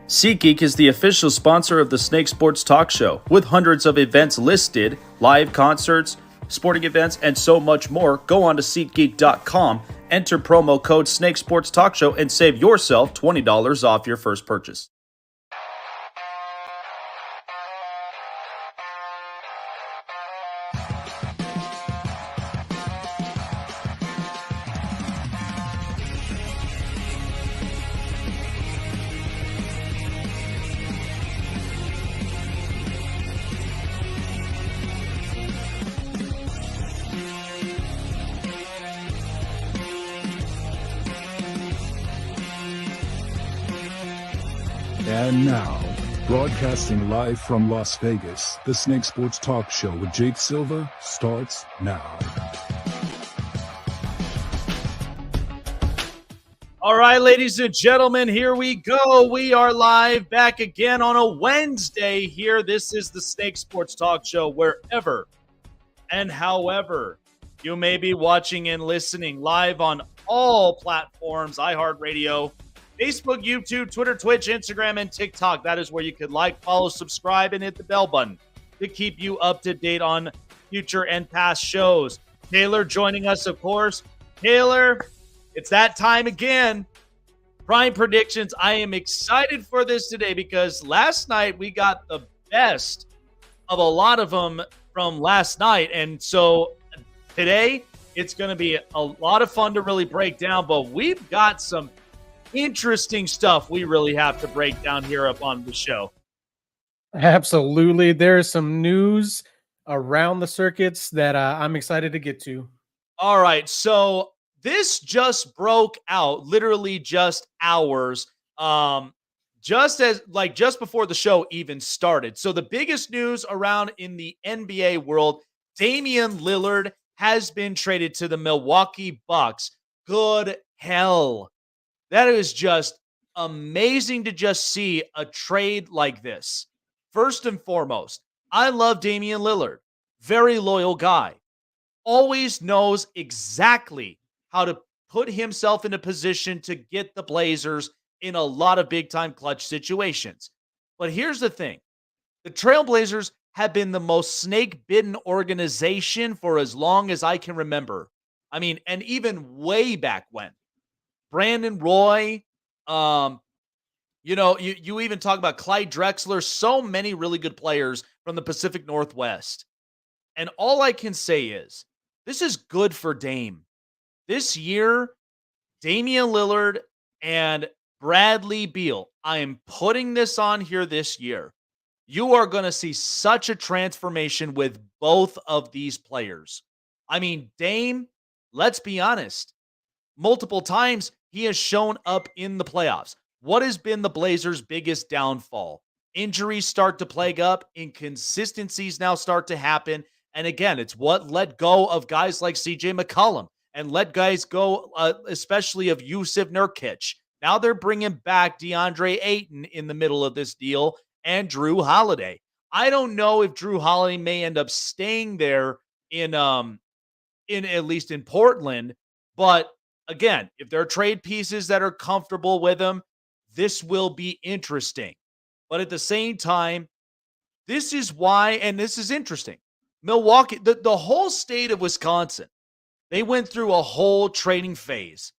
SeatGeek is the official sponsor of the Snake Sports Talk Show, with hundreds of events listed, live concerts, sporting events, and so much more. Go on to SeatGeek.com, enter promo code Snake Sports Talk Show, and save yourself $20 off your first purchase. And now, broadcasting live from Las Vegas, the Snake Sports Talk Show with Jake Silva starts now. All right, ladies and gentlemen, here we go. We are live back again on a Wednesday here. This is the Snake Sports Talk Show, wherever and however you may be watching and listening, live on all platforms, iHeartRadio, Facebook, YouTube, Twitter, Twitch, Instagram, and TikTok. That is where you can like, follow, subscribe, and hit the bell button to keep you up to date on future and past shows. Taylor joining us, of course. Taylor, it's that time again. Prime predictions. I am excited for this today because last night we got the best of a lot of them from last night. And so today it's going to be a lot of fun to really break down, but we've got some interesting stuff we really have to break down here up on the show. Absolutely. There is some news around the circuits that I'm excited to get to. All right. So this just broke out literally just hours, just before the show even started. So the biggest news around in the NBA world, Damian Lillard has been traded to the Milwaukee Bucks. Good hell. That is just amazing to just see a trade like this. First and foremost, I love Damian Lillard. Very loyal guy. Always knows exactly how to put himself in a position to get the Blazers in a lot of big-time clutch situations. But here's the thing. The Trailblazers have been the most snake-bitten organization for as long as I can remember. I mean, and even way back when. Brandon Roy, you even talk about Clyde Drexler, so many really good players from the Pacific Northwest. And all I can say is, this is good for Dame. This year, Damian Lillard and Bradley Beal, I am putting this on here this year. You are going to see such a transformation with both of these players. I mean, Dame, let's be honest, multiple times he has shown up in the playoffs. What has been the Blazers' biggest downfall? Injuries start to plague up. Inconsistencies now start to happen. And again, it's what let go of guys like CJ McCollum and let guys go, especially of Yusuf Nurkic. Now they're bringing back DeAndre Ayton in the middle of this deal and Drew Holiday. I don't know if Drew Holiday may end up staying there in at least in Portland, but again, if there are trade pieces that are comfortable with him, this will be interesting. But at the same time, this is why, and this is interesting, Milwaukee, the whole state of Wisconsin, they went through a whole trading phase.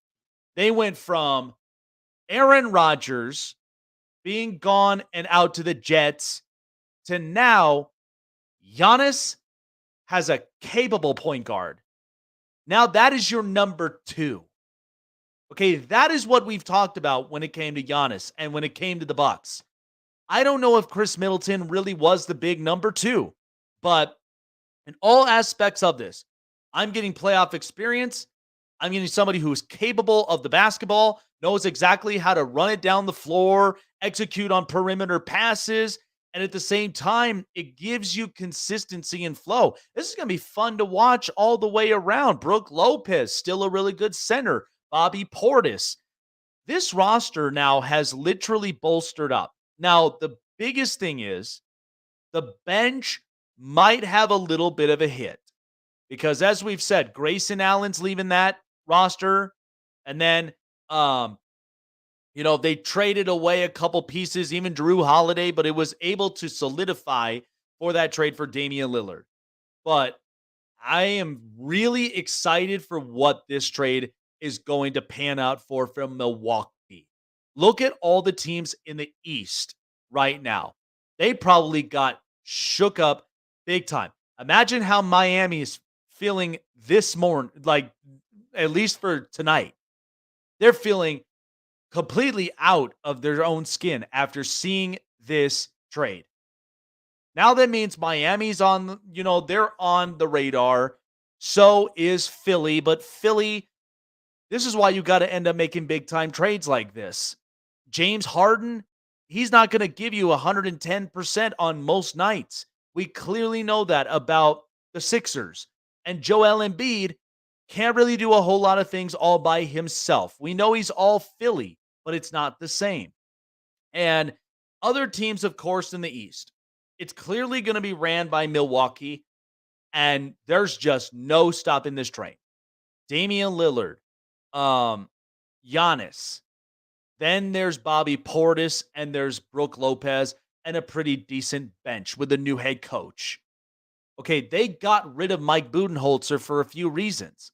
They went from Aaron Rodgers being gone and out to the Jets to now Giannis has a capable point guard. Now that is your number two. Okay, that is what we've talked about when it came to Giannis and when it came to the Bucks. I don't know if Chris Middleton really was the big number two, but in all aspects of this, I'm getting playoff experience. I'm getting somebody who is capable of the basketball, knows exactly how to run it down the floor, execute on perimeter passes, and at the same time, it gives you consistency and flow. This is going to be fun to watch all the way around. Brooke Lopez, still a really good center. Bobby Portis. This roster now has literally bolstered up. Now, the biggest thing is the bench might have a little bit of a hit because, as we've said, Grayson Allen's leaving that roster, and then They traded away a couple pieces, even Drew Holiday, but it was able to solidify for that trade for Damian Lillard. But I am really excited for what this trade is going to pan out for from Milwaukee. Look at all the teams in the East right now. They probably got shook up big time. Imagine how Miami is feeling this morning, like at least for tonight. They're feeling completely out of their own skin after seeing this trade. Now that means Miami's on, they're on the radar. So is Philly. But Philly, this is why you got to end up making big time trades like this. James Harden, he's not going to give you 110% on most nights. We clearly know that about the Sixers. And Joel Embiid can't really do a whole lot of things all by himself. We know he's all Philly, but it's not the same. And other teams, of course, in the East, it's clearly going to be ran by Milwaukee, and there's just no stopping this train. Damian Lillard, Giannis. Then there's Bobby Portis, and there's Brook Lopez, and a pretty decent bench with a new head coach. Okay, they got rid of Mike Budenholzer for a few reasons.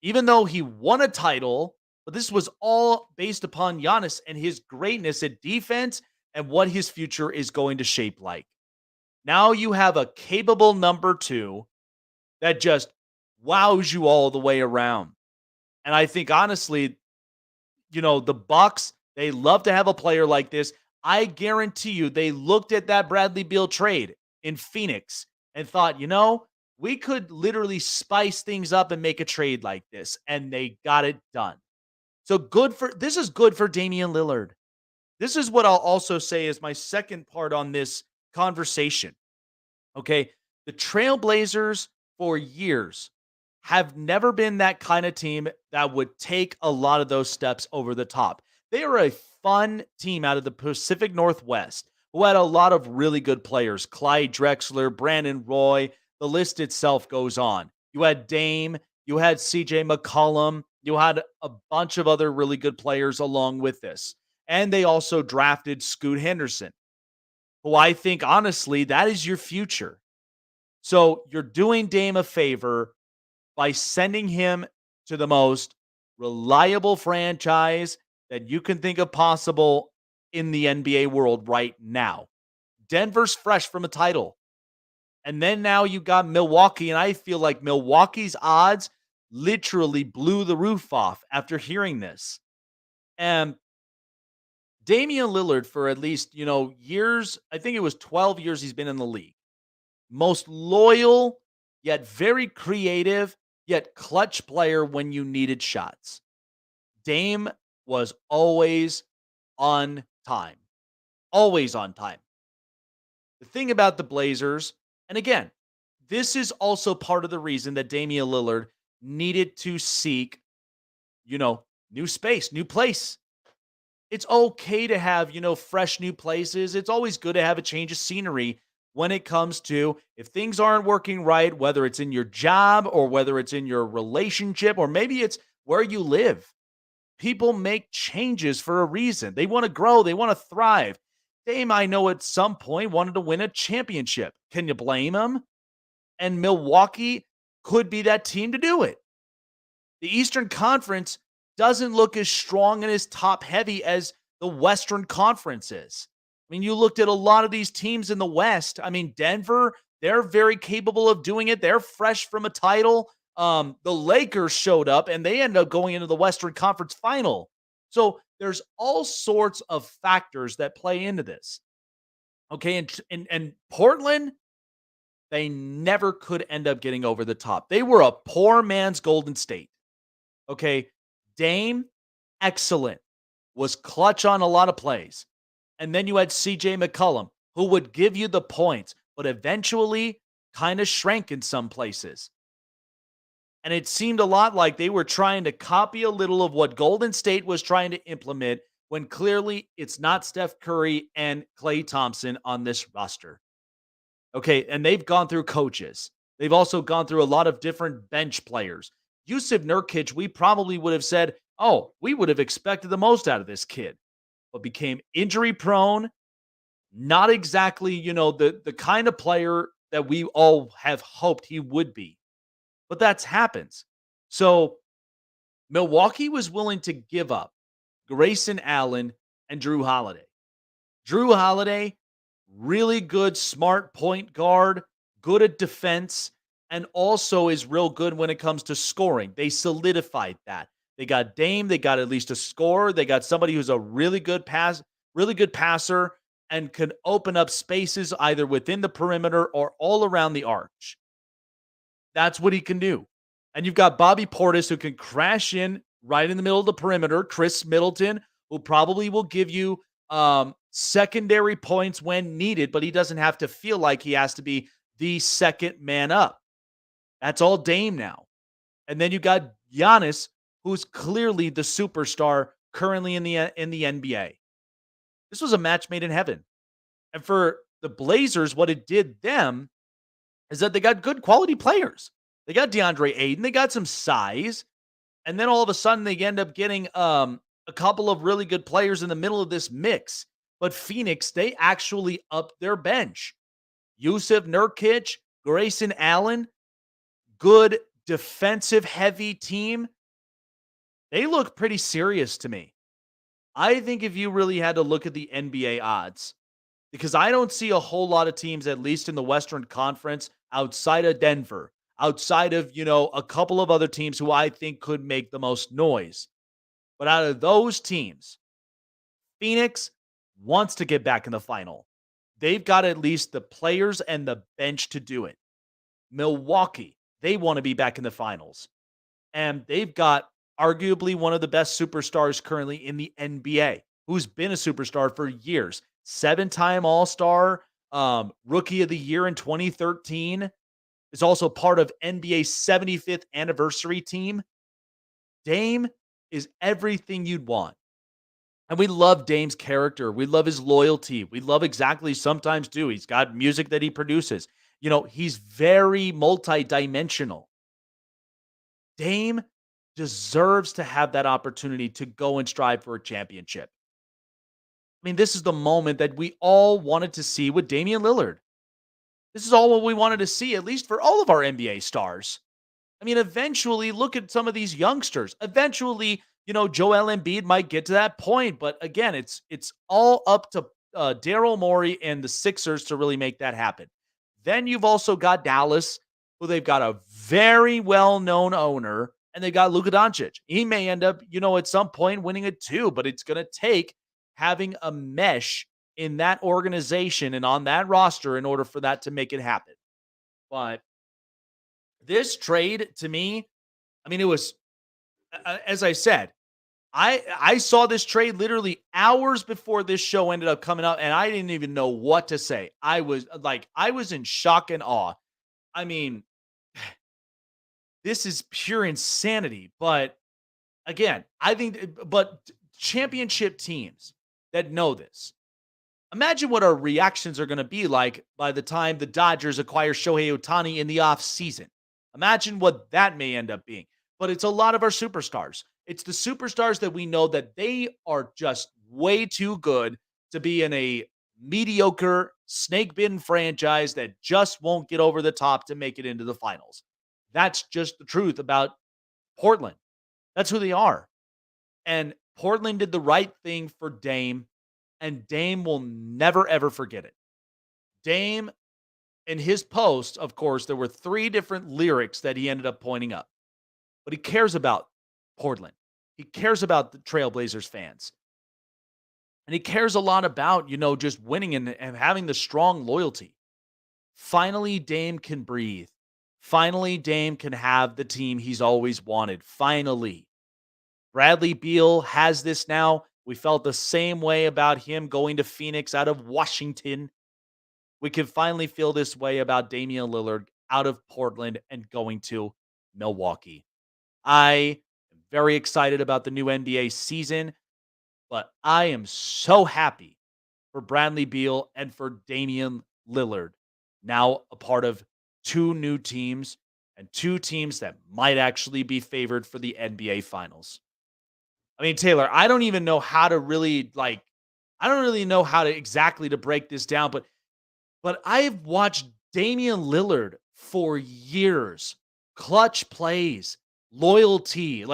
Even though he won a title, but this was all based upon Giannis and his greatness at defense and what his future is going to shape like. Now you have a capable number 2 that just wows you all the way around. And I think honestly, the Bucks, they love to have a player like this. I guarantee you they looked at that Bradley Beal trade in Phoenix and thought, we could literally spice things up and make a trade like this. And they got it done. So this is good for Damian Lillard. This is what I'll also say is my second part on this conversation. Okay. The Trailblazers for years have never been that kind of team that would take a lot of those steps over the top. They are a fun team out of the Pacific Northwest who had a lot of really good players. Clyde Drexler, Brandon Roy, the list itself goes on. You had Dame, you had CJ McCollum, you had a bunch of other really good players along with this. And they also drafted Scoot Henderson, who I think, honestly, that is your future. So you're doing Dame a favor by sending him to the most reliable franchise that you can think of possible in the NBA world right now. Denver's fresh from a title. And then now you got Milwaukee, and I feel like Milwaukee's odds literally blew the roof off after hearing this. And Damian Lillard, for at least, years, I think it was 12 years he's been in the league. Most loyal, yet very creative, yet clutch player when you needed shots. Dame was always on time. Always on time. The thing about the Blazers, and again, this is also part of the reason that Damian Lillard needed to seek, new space, new place. It's okay to have, fresh new places. It's always good to have a change of scenery when it comes to if things aren't working right, whether it's in your job or whether it's in your relationship or maybe it's where you live. People make changes for a reason. They want to grow. They want to thrive. Dame, I know at some point wanted to win a championship. Can you blame him? And Milwaukee could be that team to do it. The Eastern Conference doesn't look as strong and as top heavy as the Western Conference is. I mean, you looked at a lot of these teams in the West. I mean, Denver, they're very capable of doing it. They're fresh from a title. The Lakers showed up and they ended up going into the Western Conference final. So there's all sorts of factors that play into this. Okay, and Portland, they never could end up getting over the top. They were a poor man's Golden State. Okay, Dame, excellent. Was clutch on a lot of plays. And then you had CJ McCollum, who would give you the points, but eventually kind of shrank in some places. And it seemed a lot like they were trying to copy a little of what Golden State was trying to implement when clearly it's not Steph Curry and Klay Thompson on this roster. Okay, and they've gone through coaches. They've also gone through a lot of different bench players. Yusuf Nurkic, we probably would have said oh, we would have expected the most out of this kid, but became injury prone. Not exactly, the kind of player that we all have hoped he would be. But that's happens. So Milwaukee was willing to give up Grayson Allen and Drew Holiday. Drew Holiday, really good, smart point guard, good at defense, and also is real good when it comes to scoring. They solidified that. They got Dame, they got at least a scorer, they got somebody who's a really good passer, and can open up spaces either within the perimeter or all around the arch. That's what he can do. And you've got Bobby Portis who can crash in right in the middle of the perimeter. Chris Middleton, who probably will give you secondary points when needed, but he doesn't have to feel like he has to be the second man up. That's all Dame now. And then you got Giannis, who's clearly the superstar currently in the NBA. This was a match made in heaven. And for the Blazers, what it did them is that they got good quality players. They got DeAndre Ayton, they got some size, and then all of a sudden they end up getting a couple of really good players in the middle of this mix. But Phoenix, they actually upped their bench. Yusuf Nurkic, Grayson Allen, good defensive heavy team. They look pretty serious to me. I think if you really had to look at the NBA odds, because I don't see a whole lot of teams, at least in the Western Conference, outside of Denver, outside of, a couple of other teams who I think could make the most noise. But out of those teams, Phoenix wants to get back in the final. They've got at least the players and the bench to do it. Milwaukee, they want to be back in the finals. And they've got arguably one of the best superstars currently in the NBA, who's been a superstar for years. 7-time All-Star, Rookie of the Year in 2013, is also part of NBA's 75th anniversary team. Dame is everything you'd want. And we love Dame's character. We love his loyalty. We love exactly sometimes too. He's got music that he produces. He's very multi-dimensional. Dame deserves to have that opportunity to go and strive for a championship. I mean, this is the moment that we all wanted to see with Damian Lillard. This is all what we wanted to see, at least for all of our NBA stars. I mean, eventually, look at some of these youngsters. Eventually, Joel Embiid might get to that point. But again, it's all up to Daryl Morey and the Sixers to really make that happen. Then you've also got Dallas, who they've got a very well-known owner, and they got Luka Doncic. He may end up, at some point winning it too, but it's going to take having a mesh in that organization and on that roster in order for that to make it happen. But this trade, to me, I mean, it was, as I said, I saw this trade literally hours before this show ended up coming out, and I didn't even know what to say. I was in shock and awe. I mean, this is pure insanity. But again, I think, but championship teams that know this, imagine what our reactions are going to be like by the time the Dodgers acquire Shohei Ohtani in the offseason. Imagine what that may end up being. But it's a lot of our superstars. It's the superstars that we know that they are just way too good to be in a mediocre snake bin franchise that just won't get over the top to make it into the finals. That's just the truth about Portland. That's who they are. And Portland did the right thing for Dame, and Dame will never, ever forget it. Dame, in his post, of course, there were 3 different lyrics that he ended up pointing up. But he cares about Portland. He cares about the Trailblazers fans. And he cares a lot about, just winning and having the strong loyalty. Finally, Dame can breathe. Finally, Dame can have the team he's always wanted. Finally. Bradley Beal has this now. We felt the same way about him going to Phoenix out of Washington. We can finally feel this way about Damian Lillard out of Portland and going to Milwaukee. I am very excited about the new NBA season, but I am so happy for Bradley Beal and for Damian Lillard, now a part of 2 new teams and 2 teams that might actually be favored for the NBA Finals. I mean, Taylor, I don't even know how to really I don't really know how to exactly to break this down, but I've watched Damian Lillard for years. Clutch plays, loyalty,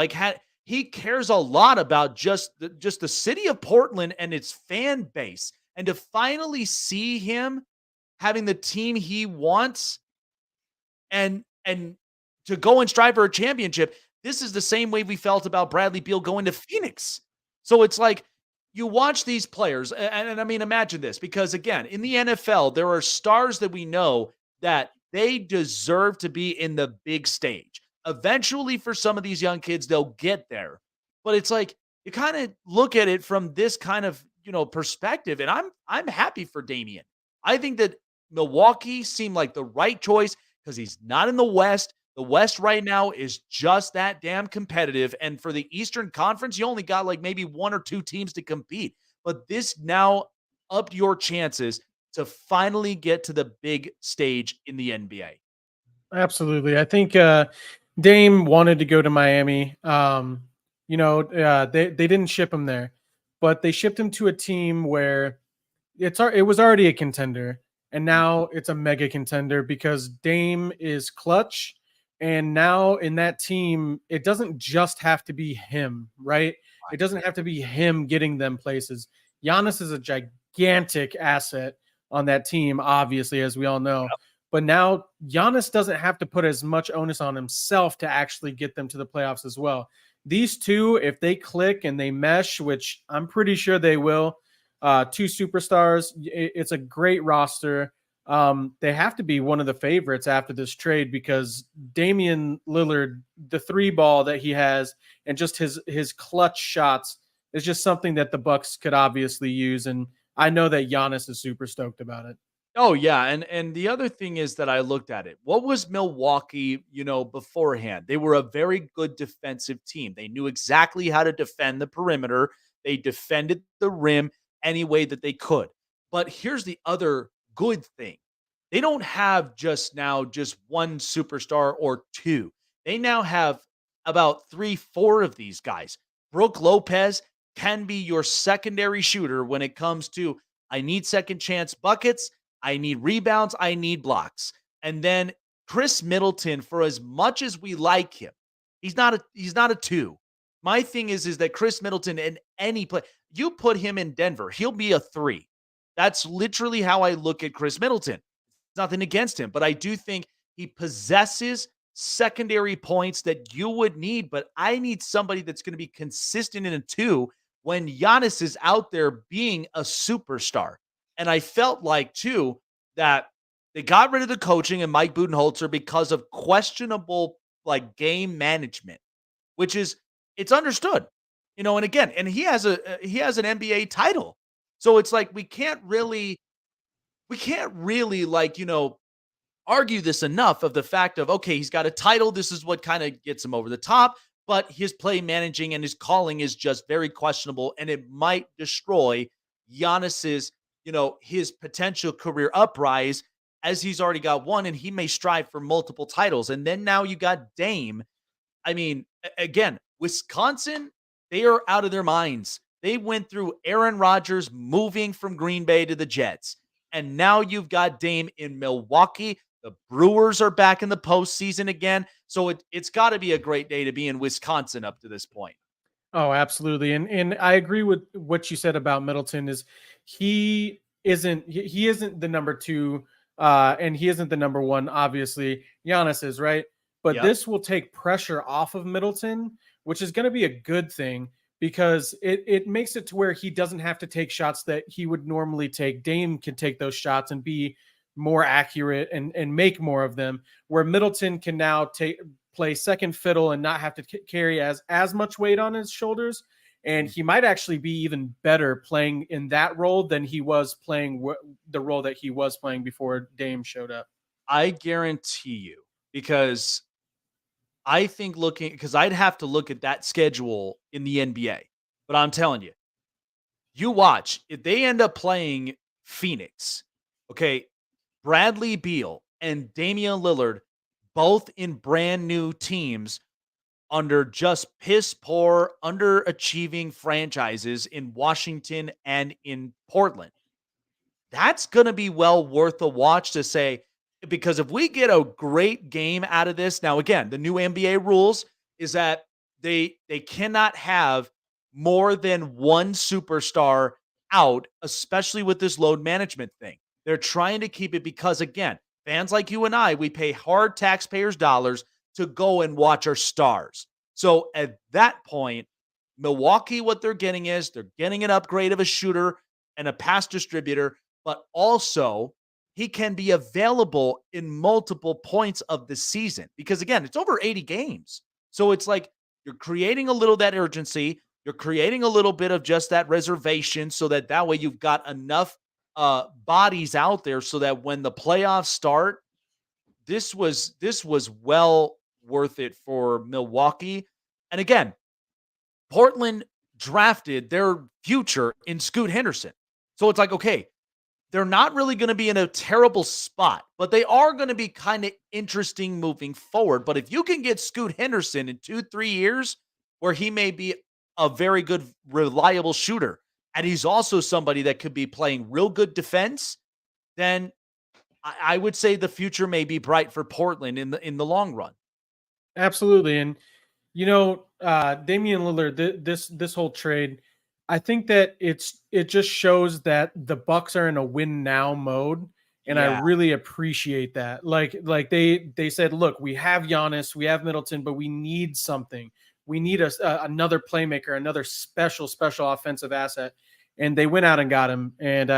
he cares a lot about just the city of Portland and its fan base. And to finally see him having the team he wants and to go and strive for a championship, this is the same way we felt about Bradley Beal going to Phoenix. So it's like you watch these players, and I mean, imagine this, because again, in the NFL, there are stars that we know that they deserve to be in the big stage. Eventually, for some of these young kids, they'll get there. But it's like you kind of look at it from this kind of perspective, and I'm happy for Damian. I think that Milwaukee seemed like the right choice because he's not in the West. The West right now is just that damn competitive. And for the Eastern Conference, you only got like maybe one or two teams to compete. But this now upped your chances to finally get to the big stage in the NBA. Absolutely. I think Dame wanted to go to Miami. They didn't ship him there, but they shipped him to a team where it was already a contender, and now it's a mega contender because Dame is clutch. And now in that team, it doesn't just have to be him, right? It doesn't have to be him getting them places. Giannis is a gigantic asset on that team, obviously, as we all know. But now Giannis doesn't have to put as much onus on himself to actually get them to the playoffs as well. These two, if they click and they mesh, which I'm pretty sure they will, two superstars, it's a great roster. They have to be one of the favorites after this trade because Damian Lillard, the three ball that he has, and just his clutch shots is just something that the Bucks could obviously use. And I know that Giannis is super stoked about it. Oh yeah, and the other thing is that I looked at it. What was Milwaukee, beforehand? They were a very good defensive team. They knew exactly how to defend the perimeter. They defended the rim any way that they could. But here's the other good thing. They don't have just one superstar or two. They now have about 3, 4 of these guys. Brooke Lopez can be your secondary shooter when it comes to I need second chance buckets. I need rebounds. I need blocks. And then Chris Middleton, for as much as we like him, he's not a two. My thing is that Chris Middleton in any play, you put him in Denver, he'll be a 3. That's literally how I look at Chris Middleton. Nothing against him, but I do think he possesses secondary points that you would need, but I need somebody that's going to be consistent in a 2 when Giannis is out there being a superstar. And I felt like, too, that they got rid of the coaching and Mike Budenholzer because of questionable, game management, which is it's understood. And again, and he has an NBA title. So it's like we can't really argue this enough of the fact of, okay, he's got a title. This is what kind of gets him over the top, but his play managing and his calling is just very questionable, and it might destroy Giannis's, his potential career uprise as he's already got one, and he may strive for multiple titles. And then now you got Dame. I mean, again, Wisconsin, they are out of their minds. They went through Aaron Rodgers moving from Green Bay to the Jets. And now you've got Dame in Milwaukee. The Brewers are back in the postseason again. So it's got to be a great day to be in Wisconsin up to this point. Oh, absolutely. And I agree with what you said about Middleton is he isn't the number 2 and he isn't the number 1, obviously. Giannis is, right? But Yep. this will take pressure off of Middleton, which is going to be a good thing because it makes it to where he doesn't have to take shots that he would normally take. Dame can take those shots and be more accurate and make more of them, where Middleton can now play second fiddle and not have to carry as much weight on his shoulders. And he might actually be even better playing in that role than he was playing the role that he was playing before Dame showed up. I guarantee you, because I think because I'd have to look at that schedule in the NBA, but I'm telling you, you watch if they end up playing Phoenix, okay, Bradley Beal and Damian Lillard, both in brand new teams, under just piss poor, underachieving franchises in Washington and in Portland. That's going to be well worth a watch to say, because if we get a great game out of this, now again, the new NBA rules is that they cannot have more than one superstar out, especially with this load management thing. They're trying to keep it because, again, fans like you and I, we pay hard taxpayers' dollars to go and watch our stars. So at that point, Milwaukee, what they're getting is they're getting an upgrade of a shooter and a pass distributor, but also he can be available in multiple points of the season because, again, it's over 80 games. So it's like you're creating a little that urgency. You're creating a little bit of just that reservation so that way you've got enough bodies out there so that when the playoffs start, this was well worth it for Milwaukee. And again, Portland drafted their future in Scoot Henderson. So it's like, okay, they're not really going to be in a terrible spot, but they are going to be kind of interesting moving forward. But if you can get Scoot Henderson in 2-3 years where he may be a very good, reliable shooter, and he's also somebody that could be playing real good defense, then I would say the future may be bright for Portland in the long run. Absolutely. And, Damian Lillard, this whole trade, I think that it just shows that the Bucks are in a win now mode. And I really appreciate that. Like they said, look, we have Giannis, we have Middleton, but we need something. We need another playmaker, another special offensive asset. And they went out and got him. And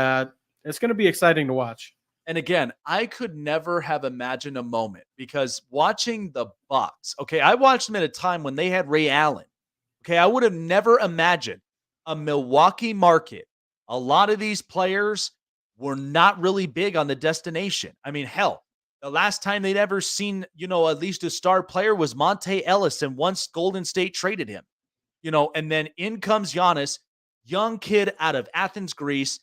it's going to be exciting to watch. And again, I could never have imagined a moment because watching the Bucks, okay, I watched them at a time when they had Ray Allen. Okay, I would have never imagined a Milwaukee market. A lot of these players were not really big on the destination. I mean, hell, the last time they'd ever seen, at least a star player was Monte Ellis, and once Golden State traded him, and then in comes Giannis, young kid out of Athens, Greece.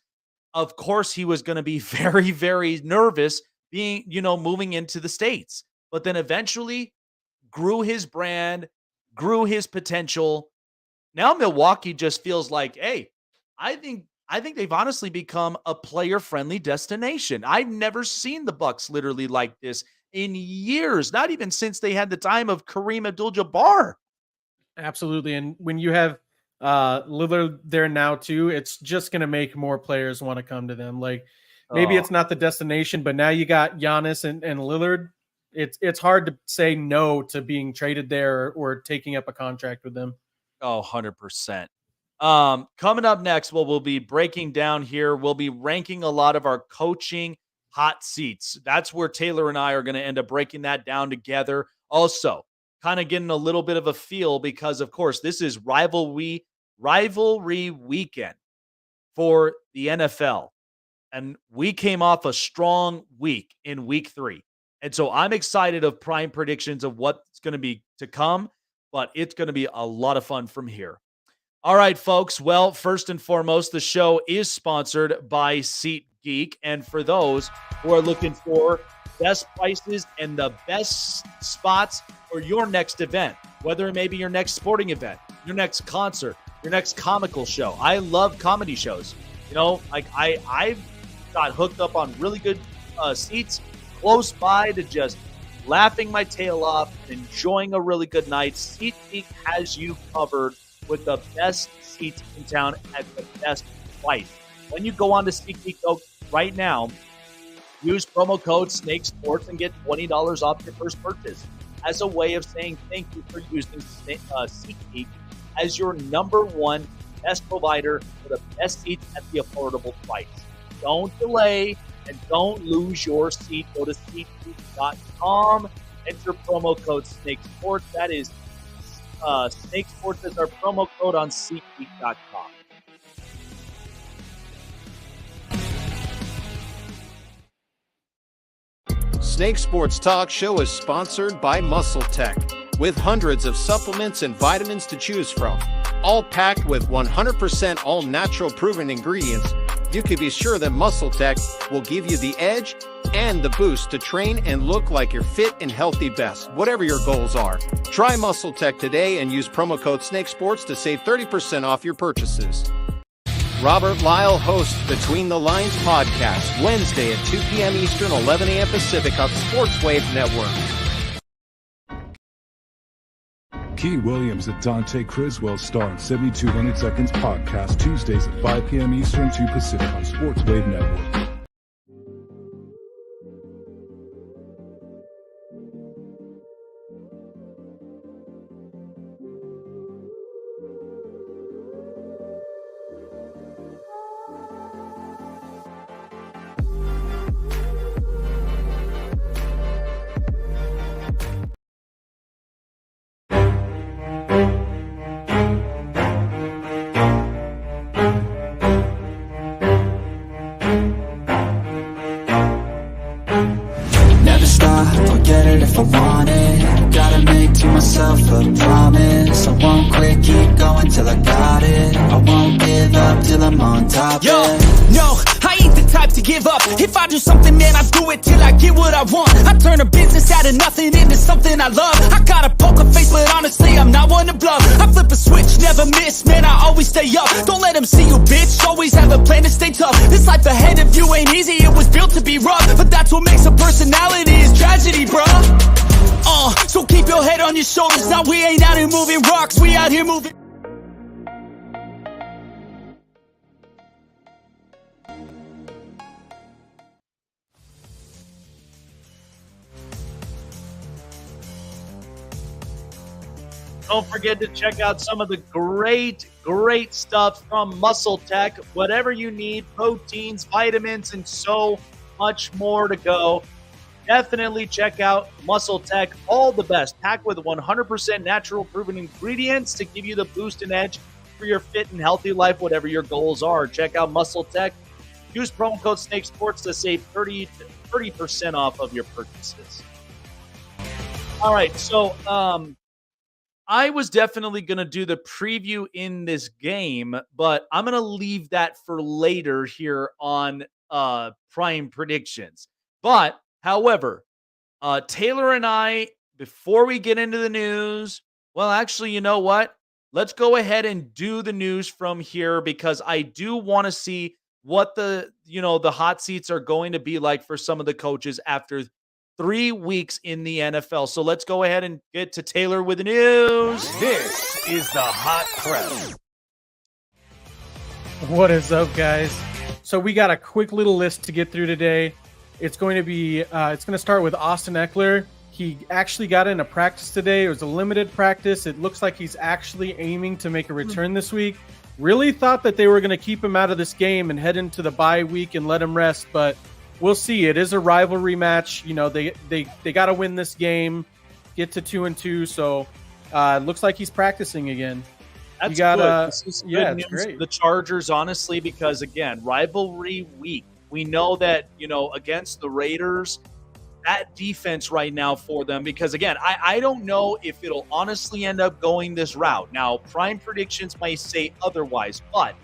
Of course, he was going to be very, very nervous being, moving into the States, but then eventually grew his brand, grew his potential. Now Milwaukee just feels like, hey, I think they've honestly become a player-friendly destination. I've never seen the Bucks literally like this in years, not even since they had the time of Kareem Abdul-Jabbar. Absolutely. And when you have Lillard there now too, it's just going to make more players want to come to them. Like maybe it's not the destination, but now you got Giannis and Lillard. It's hard to say no to being traded there or taking up a contract with them. Oh, 100%. Coming up next, what we'll be breaking down here, we'll be ranking a lot of our coaching hot seats. That's where Taylor and I are going to end up breaking that down together. Also, kind of getting a little bit of a feel because, of course, this is rivalry weekend for the NFL. And we came off a strong week in week 3. And so I'm excited of prime predictions of what's going to be to come, but it's going to be a lot of fun from here. All right, folks. Well, first and foremost, the show is sponsored by SeatGeek. And for those who are looking for best prices and the best spots for your next event, whether it may be your next sporting event, your next concert, your next comical show. I love comedy shows. I've got hooked up on really good seats close by to just laughing my tail off, enjoying a really good night. SeatGeek has you covered with the best seats in town at the best price. When you go on to SeatGeek right now, use promo code SNAKESPORTS and get $20 off your first purchase as a way of saying thank you for using SeatGeek as your number one best provider for the best seats at the affordable price. Don't delay and don't lose your seat. Go to SeatGeek.com. Enter promo code SNAKESPORTS. That is SNAKESPORTS is our promo code on SeatGeek.com. Snake Sports Talk Show is sponsored by Muscle Tech, with hundreds of supplements and vitamins to choose from, all packed with 100% all-natural proven ingredients. You can be sure that Muscle Tech will give you the edge and the boost to train and look like your fit and healthy best, whatever your goals are. Try Muscle Tech today and use promo code SNAKESPORTS to save 30% off your purchases. Robert Lyle hosts Between the Lines podcast Wednesday at 2 p.m. Eastern, 11 a.m. Pacific on Sports Wave Network. Key Williams and Dante Criswell star in 7200 Seconds podcast Tuesdays at 5 p.m. Eastern, 2 Pacific on Sports Wave Network. Never stop, I'll get it if I want it. Gotta make to myself a promise. I won't quit, keep going till I got it. I won't give up till I'm on top. Yo, yeah. no, I ain't the type to give up. If I do something, man, I do it till I get what I want. I turn a business out of nothing into something I love. I got a poker face, but honestly, I'm not one to bluff. I flip a switch, never miss, man, I always stay up. Don't let them see you, bitch, always have a plan to stay tough. This life ahead of you ain't easy, it was built to be rough. But that's what makes a personality, is tragedy, bruh. So keep your head on your shoulders. Now we ain't out here moving rocks, we out here moving. Don't forget to check out some of the great stuff from Muscle Tech. Whatever you need, proteins, vitamins, and so much more to go. Definitely check out Muscle Tech. All the best, packed with 100% natural proven ingredients to give you the boost and edge for your fit and healthy life, whatever your goals are. Check out Muscle Tech. Use promo code SNAKESPORTS to save 30% off of your purchases. All right, so I was definitely going to do the preview in this game, but I'm going to leave that for later here on Prime Predictions. But, however, Taylor and I, before we get into the news, well, actually, you know what? Let's go ahead and do the news from here because I do want to see what the hot seats are going to be like for some of the coaches after 3 weeks in the NFL. So let's go ahead and get to Taylor with the news. This is the Hot Press. What is up, guys? So we got a quick little list to get through today. It's going to be it's going to start with Austin Eckler. He actually got in a practice today. It was a limited practice. It looks like he's actually aiming to make a return this week. Really thought that they were going to keep him out of this game and head into the bye week and let him rest, but we'll see. It is a rivalry match. You know, they got to win this game, get to 2-2. So it looks like he's practicing again. That's good. This is good news great. for the Chargers, honestly, because again, rivalry week. We know that, against the Raiders, that defense right now for them, because again, I don't know if it'll honestly end up going this route. Now, Prime Predictions might say otherwise, but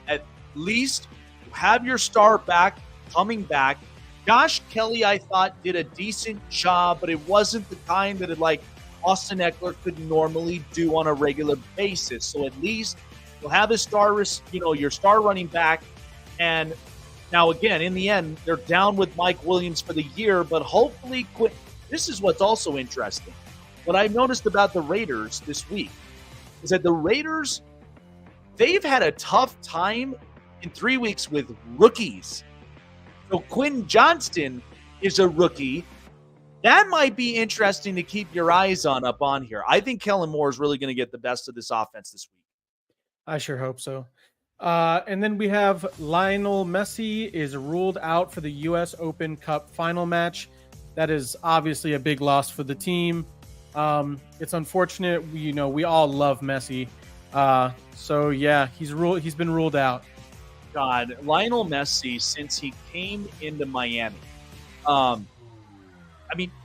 at least you have your star back, coming back. Josh Kelly, I thought, did a decent job, but it wasn't the kind that Austin Eckler could normally do on a regular basis. So at least you'll have a star, your star running back. And now, again, in the end, they're down with Mike Williams for the year, but hopefully this is what's also interesting. What I've noticed about the Raiders this week is that the Raiders, they've had a tough time in 3 weeks with rookies. So Quinn Johnston is a rookie. That might be interesting to keep your eyes on up on here. I think Kellen Moore is really going to get the best of this offense this week. I sure hope so. And then we have Lionel Messi is ruled out for the U.S. Open Cup final match. That is obviously a big loss for the team. It's unfortunate. We all love Messi. So yeah, he's been ruled out. God, Lionel Messi, since he came into Miami,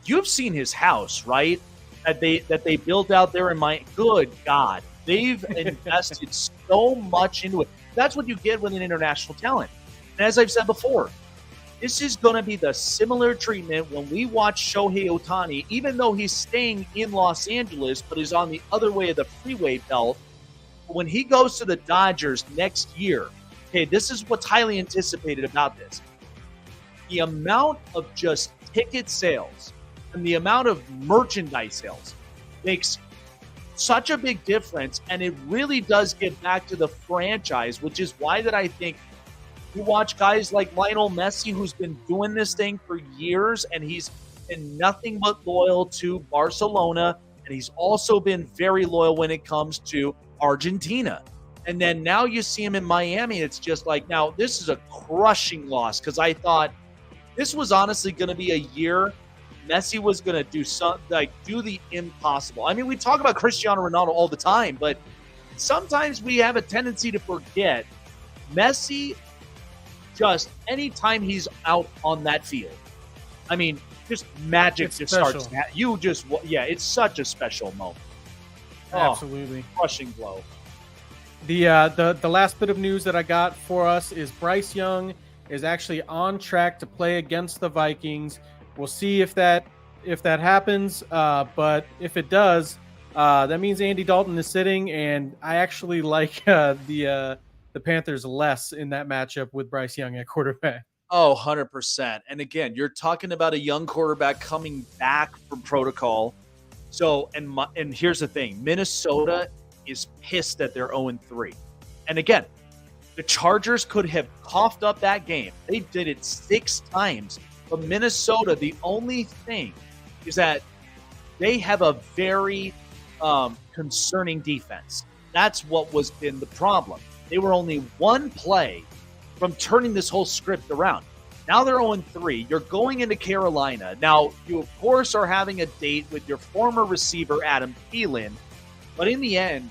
you've seen his house, right? That they built out there in Miami. Good God, they've invested so much into it. That's what you get with an international talent. And as I've said before, This is going to be the similar treatment when we watch Shohei Ohtani, even though he's staying in Los Angeles, but is on the other way of the freeway belt. When he goes to the Dodgers next year, okay, this is what's highly anticipated about this. The amount of just ticket sales and the amount of merchandise sales makes such a big difference, and it really does get back to the franchise, which is why that I think you watch guys like Lionel Messi, who's been doing this thing for years, and he's been nothing but loyal to Barcelona, and he's also been very loyal when it comes to Argentina. And then now you see him in Miami. It's just like, now this is a crushing loss, because I thought this was honestly going to be a year Messi was going to do something, like do the impossible. I mean, we talk about Cristiano Ronaldo all the time, but sometimes we have a tendency to forget Messi. Just anytime he's out on that field, I mean, just magic just starts. It's such a special moment. Absolutely. Crushing blow. The last bit of news that I got for us is Bryce Young is actually on track to play against the Vikings. We'll see if that happens, but if it does, that means Andy Dalton is sitting, and I actually like the Panthers less in that matchup with Bryce Young at quarterback. Oh, 100%. And again, you're talking about a young quarterback coming back from protocol. So, and here's the thing. Minnesota is pissed that they're 0-3. And again, the Chargers could have coughed up that game. They did it 6 times. But Minnesota, the only thing is that they have a very concerning defense. That's what was been the problem. They were only one play from turning this whole script around. Now they're 0-3. You're going into Carolina. Now, you, of course, are having a date with your former receiver, Adam Thielen. But in the end,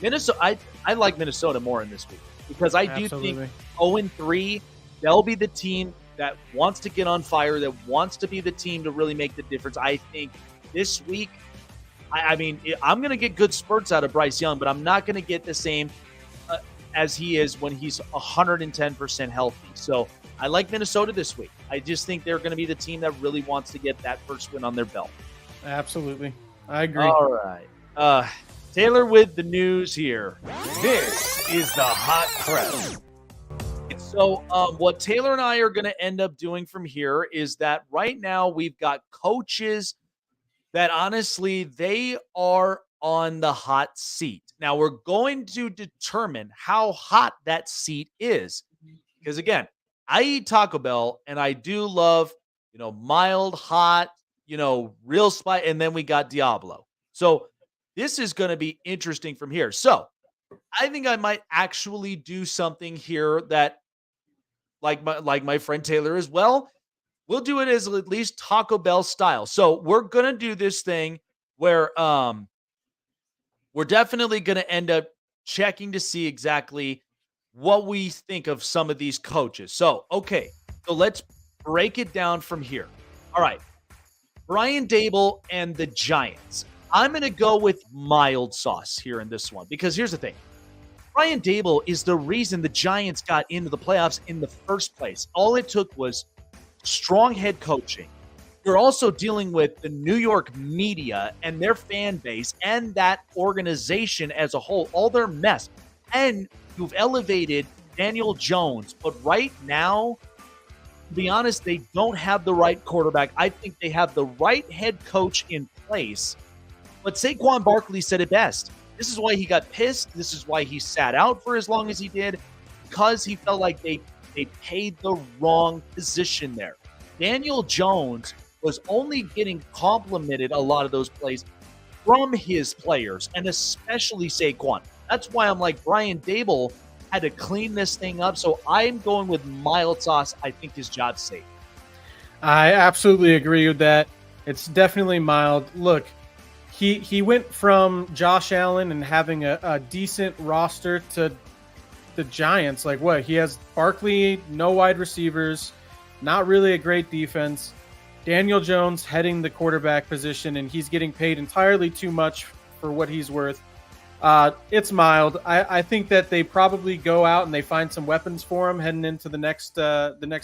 Minnesota, I like Minnesota more in this week, because I do think 0-3, they'll be the team that wants to get on fire, that wants to be the team to really make the difference. I think this week, I mean, I'm going to get good spurts out of Bryce Young, but I'm not going to get the same as he is when he's 110% healthy. So I like Minnesota this week. I just think they're going to be the team that really wants to get that first win on their belt. Absolutely. I agree. All right. Taylor with the news here. This is the Hot Press. So what Taylor and I are going to end up doing from here is that right now we've got coaches that honestly, they are on the hot seat. Now we're going to determine how hot that seat is. Because again, I eat Taco Bell and I do love, mild, hot, real spice. And then we got Diablo. So this is going to be interesting from here. So I think I might actually do something here that, like my friend Taylor as well, we'll do it as at least Taco Bell style. So we're going to do this thing where we're definitely going to end up checking to see exactly what we think of some of these coaches. So, okay, so let's break it down from here. All right, Brian Daboll and the Giants. I'm going to go with mild sauce here in this one, because here's the thing. Brian Daboll is the reason the Giants got into the playoffs in the first place. All it took was strong head coaching. You're also dealing with the New York media and their fan base and that organization as a whole, all their mess. And you've elevated Daniel Jones. But right now, to be honest, they don't have the right quarterback. I think they have the right head coach in place. But Saquon Barkley said it best. This is why he got pissed. This is why he sat out for as long as he did, because he felt like they paid the wrong position there. Daniel Jones was only getting complimented a lot of those plays from his players, and especially Saquon. That's why I'm like, Brian Daboll had to clean this thing up. So I'm going with mild sauce. I think his job's safe. I absolutely agree with that. It's definitely mild. Look, he went from Josh Allen and having a decent roster to the Giants. Like what? He has Barkley, no wide receivers, not really a great defense. Daniel Jones heading the quarterback position, and he's getting paid entirely too much for what he's worth. It's mild. I think that they probably go out and they find some weapons for him heading into the next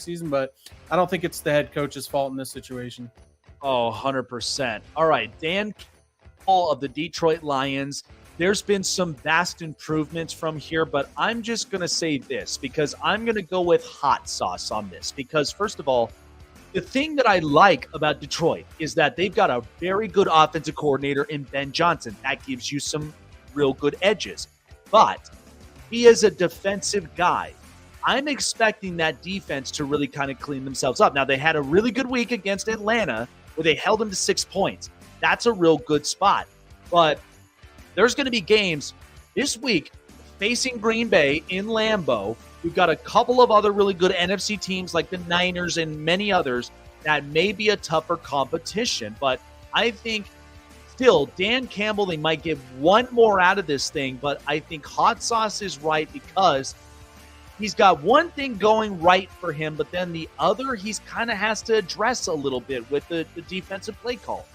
season, but I don't think it's the head coach's fault in this situation. Oh, 100%. All right, Dan Campbell of the Detroit Lions. There's been some vast improvements from here, but I'm just going to say this because I'm going to go with hot sauce on this because, first of all, the thing that I like about Detroit is that they've got a very good offensive coordinator in Ben Johnson. That gives you some real good edges. But he is a defensive guy. I'm expecting that defense to really kind of clean themselves up. Now, they had a really good week against Atlanta where they held them to 6 points. That's a real good spot. But there's going to be games this week facing Green Bay in Lambeau. We've got a couple of other really good NFC teams like the Niners and many others that may be a tougher competition. But I think still, Dan Campbell, they might get one more out of this thing. But I think hot sauce is right because he's got one thing going right for him, but then the other he's kind of has to address a little bit with the defensive play call.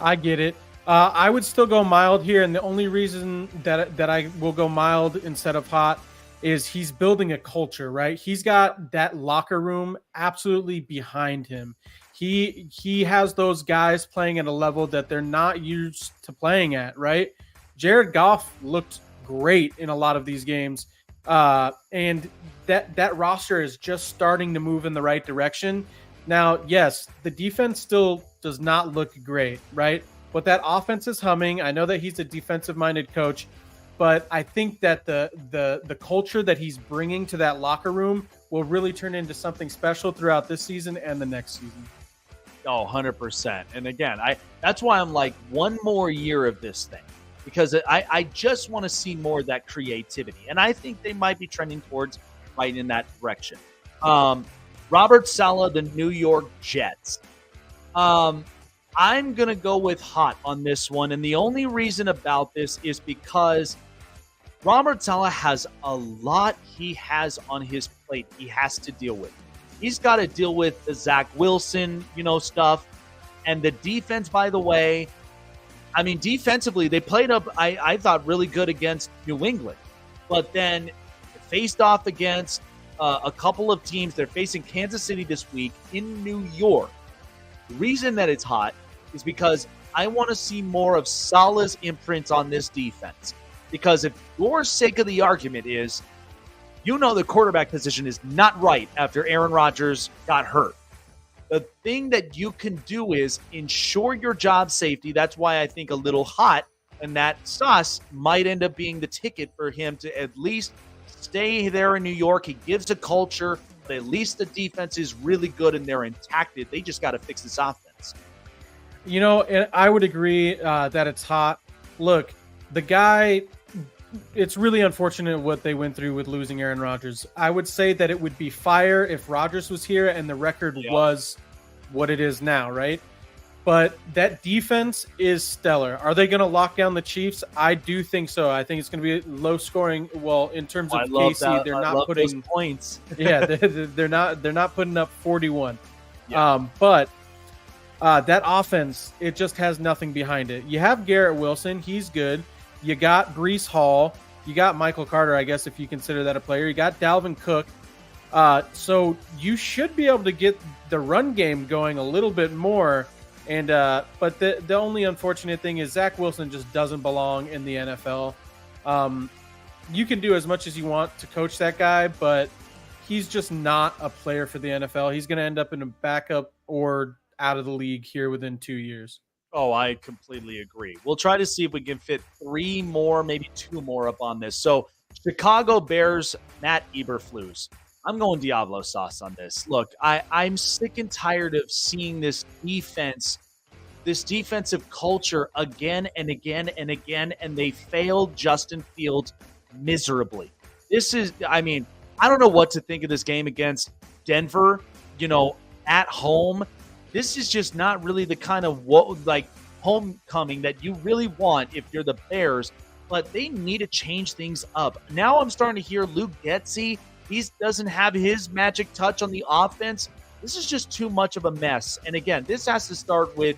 I get it. I would still go mild here, and the only reason that I will go mild instead of hot is he's building a culture, right? He's got that locker room absolutely behind him. He has those guys playing at a level that they're not used to playing at, right? Jared Goff looked great in a lot of these games, and that roster is just starting to move in the right direction. Now, yes, the defense still does not look great, right? But that offense is humming. I know that he's a defensive-minded coach, but I think that the culture that he's bringing to that locker room will really turn into something special throughout this season and the next season. Oh, 100%. And again, that's why I'm like one more year of this thing because I just want to see more of that creativity. And I think they might be trending towards right in that direction. Robert Saleh, the New York Jets. I'm going to go with hot on this one. And the only reason about this is because Robert Saleh has a lot he has on his plate he has to deal with. He's got to deal with the Zach Wilson, stuff. And the defense, by the way, I mean, defensively, they played up, I thought, really good against New England. But then faced off against a couple of teams. They're facing Kansas City this week in New York. The reason that it's hot is because I want to see more of Saleh's imprints on this defense. Because if your sake of the argument is, the quarterback position is not right after Aaron Rodgers got hurt. The thing that you can do is ensure your job safety. That's why I think a little hot, and that sauce might end up being the ticket for him to at least stay there in New York. He gives a culture, but at least the defense is really good and they're intact. They just got to fix this offense. And I would agree that it's hot. Look, the guy, it's really unfortunate what they went through with losing Aaron Rodgers. I would say that it would be fire if Rodgers was here and the record was what it is now, right? But that defense is stellar. Are they going to lock down the Chiefs? I do think so. I think it's going to be low scoring. Well, in terms of KC, they're not putting points. Yeah, they're not putting up 41. Yeah. But that offense, it just has nothing behind it. You have Garrett Wilson. He's good. You got Breece Hall. You got Michael Carter, I guess, if you consider that a player. You got Dalvin Cook. So you should be able to get the run game going a little bit more. And but the only unfortunate thing is Zach Wilson just doesn't belong in the NFL. You can do as much as you want to coach that guy, but he's just not a player for the NFL. He's going to end up in a backup or out of the league here within 2 years. Oh, I completely agree. We'll try to see if we can fit 3 more, maybe 2 more up on this. So Chicago Bears, Matt Eberflus. I'm going Diablo sauce on this. Look, I'm sick and tired of seeing this defense, this defensive culture again and again and again, and they failed Justin Fields miserably. I don't know what to think of this game against Denver, at home. This is just not really the kind of homecoming that you really want if you're the Bears, but they need to change things up. Now I'm starting to hear Luke Getsy. He doesn't have his magic touch on the offense. This is just too much of a mess. And again, this has to start with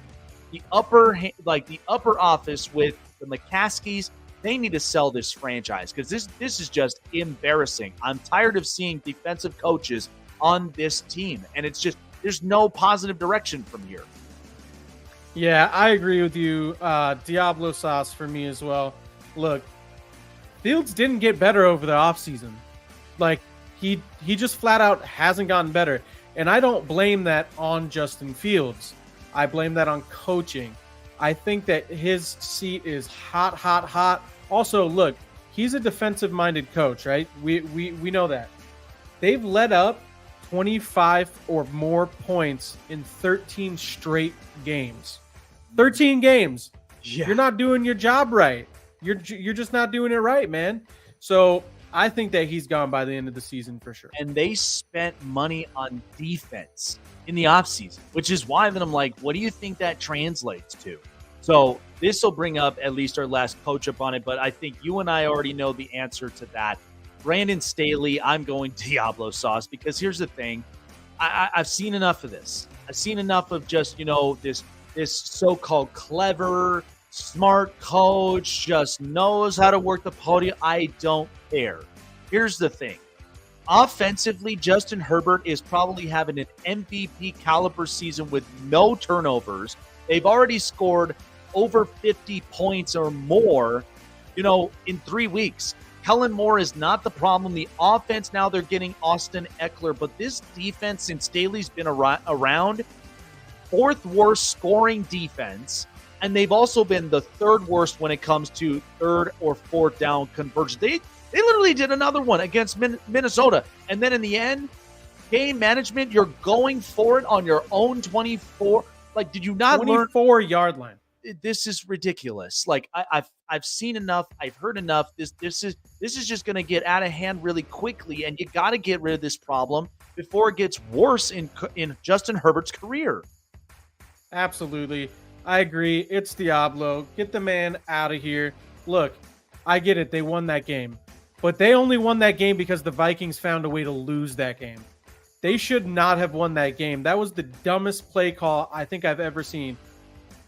the upper office with the McCaskies. they need to sell this franchise because this is just embarrassing. I'm tired of seeing defensive coaches on this team, and it's just there's no positive direction from here. Yeah, I agree with you. Diablo sauce for me as well. Look, Fields didn't get better over the offseason. Like, he just flat out hasn't gotten better. And I don't blame that on Justin Fields. I blame that on coaching. I think that his seat is hot, hot, hot. Also, look, he's a defensive-minded coach, right? We know that. They've let up 25 or more points in 13 straight games. 13 games. Yeah. You're not doing your job right. You're just not doing it right, man. So I think that he's gone by the end of the season for sure. And they spent money on defense in the offseason, which is why then I'm like, what do you think that translates to? So this will bring up at least our last coach up on it, but I think you and I already know the answer to that. Brandon Staley, I'm going Diablo sauce because here's the thing. I've seen enough of this. I've seen enough of just, this so-called clever, smart coach just knows how to work the podium. I don't care. Here's the thing. Offensively, Justin Herbert is probably having an MVP caliber season with no turnovers. They've already scored over 50 points or more, in 3 weeks. Kellen Moore is not the problem. The offense, now they're getting Austin Eckler, but this defense, since Staley's been around, fourth worst scoring defense, and they've also been the third worst when it comes to third or fourth down conversion. They literally did another one against Minnesota, and then in the end, game management, you're going for it on your own 24. Like, did you not 24-yard line? This is ridiculous. Like, I've seen enough. I've heard enough. This is just going to get out of hand really quickly, and you got to get rid of this problem before it gets worse in Justin Herbert's career. Absolutely. I agree. It's Diablo. Get the man out of here. Look, I get it. They won that game. But they only won that game because the Vikings found a way to lose that game. They should not have won that game. That was the dumbest play call I think I've ever seen.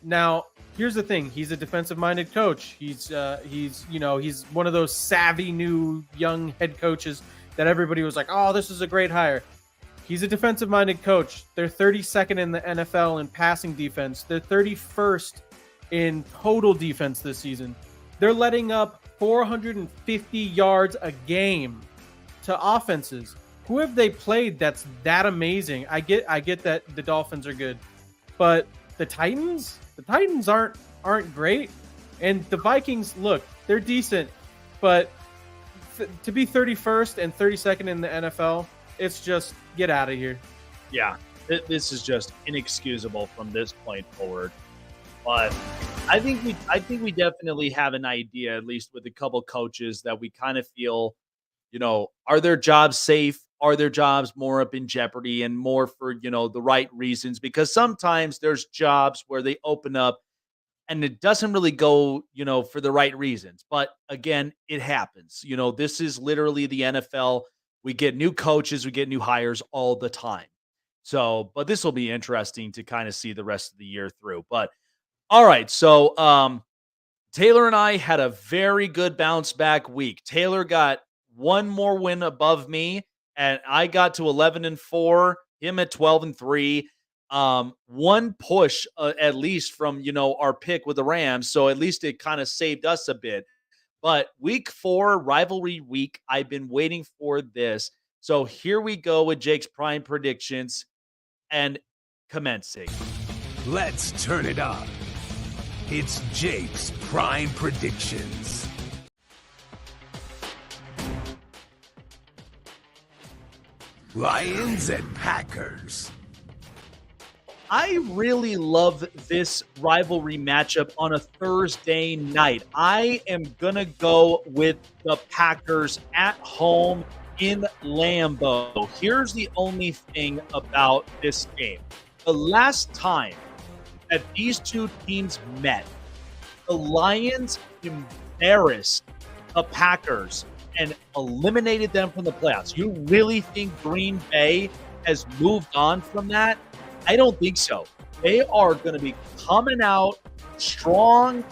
Now, here's the thing. He's a defensive-minded coach. He's one of those savvy new young head coaches that everybody was like, oh, this is a great hire. He's a defensive-minded coach. They're 32nd in the NFL in passing defense. They're 31st in total defense this season. They're letting up 450 yards a game to offenses. Who have they played that's that amazing? I get that the Dolphins are good, but the Titans aren't great. And the Vikings, look, they're decent, but to be 31st and 32nd in the NFL, it's just get out of here. Yeah, this is just inexcusable from this point forward. But I think we definitely have an idea, at least with a couple coaches, that we kind of feel, are their jobs safe? Are their jobs more up in jeopardy and more for, the right reasons? Because sometimes there's jobs where they open up and it doesn't really go, for the right reasons. But again, it happens. This is literally the NFL. We get new coaches, we get new hires all the time. So, but this will be interesting to kind of see the rest of the year through. But all right, so Taylor and I had a very good bounce back week. Taylor got one more win above me, and I got to 11-4, him at 12-3. One push at least from, our pick with the Rams. So at least it kind of saved us a bit. But week 4, rivalry week, I've been waiting for this. So here we go with Jake's prime predictions and commencing. Let's turn it up. It's Jake's prime predictions. Lions and Packers. I really love this rivalry matchup on a Thursday night. I am going to go with the Packers at home in Lambeau. Here's the only thing about this game. The last time that these two teams met, the Lions embarrassed the Packers and eliminated them from the playoffs. You really think Green Bay has moved on from that? I don't think so. They are going to be coming out strong,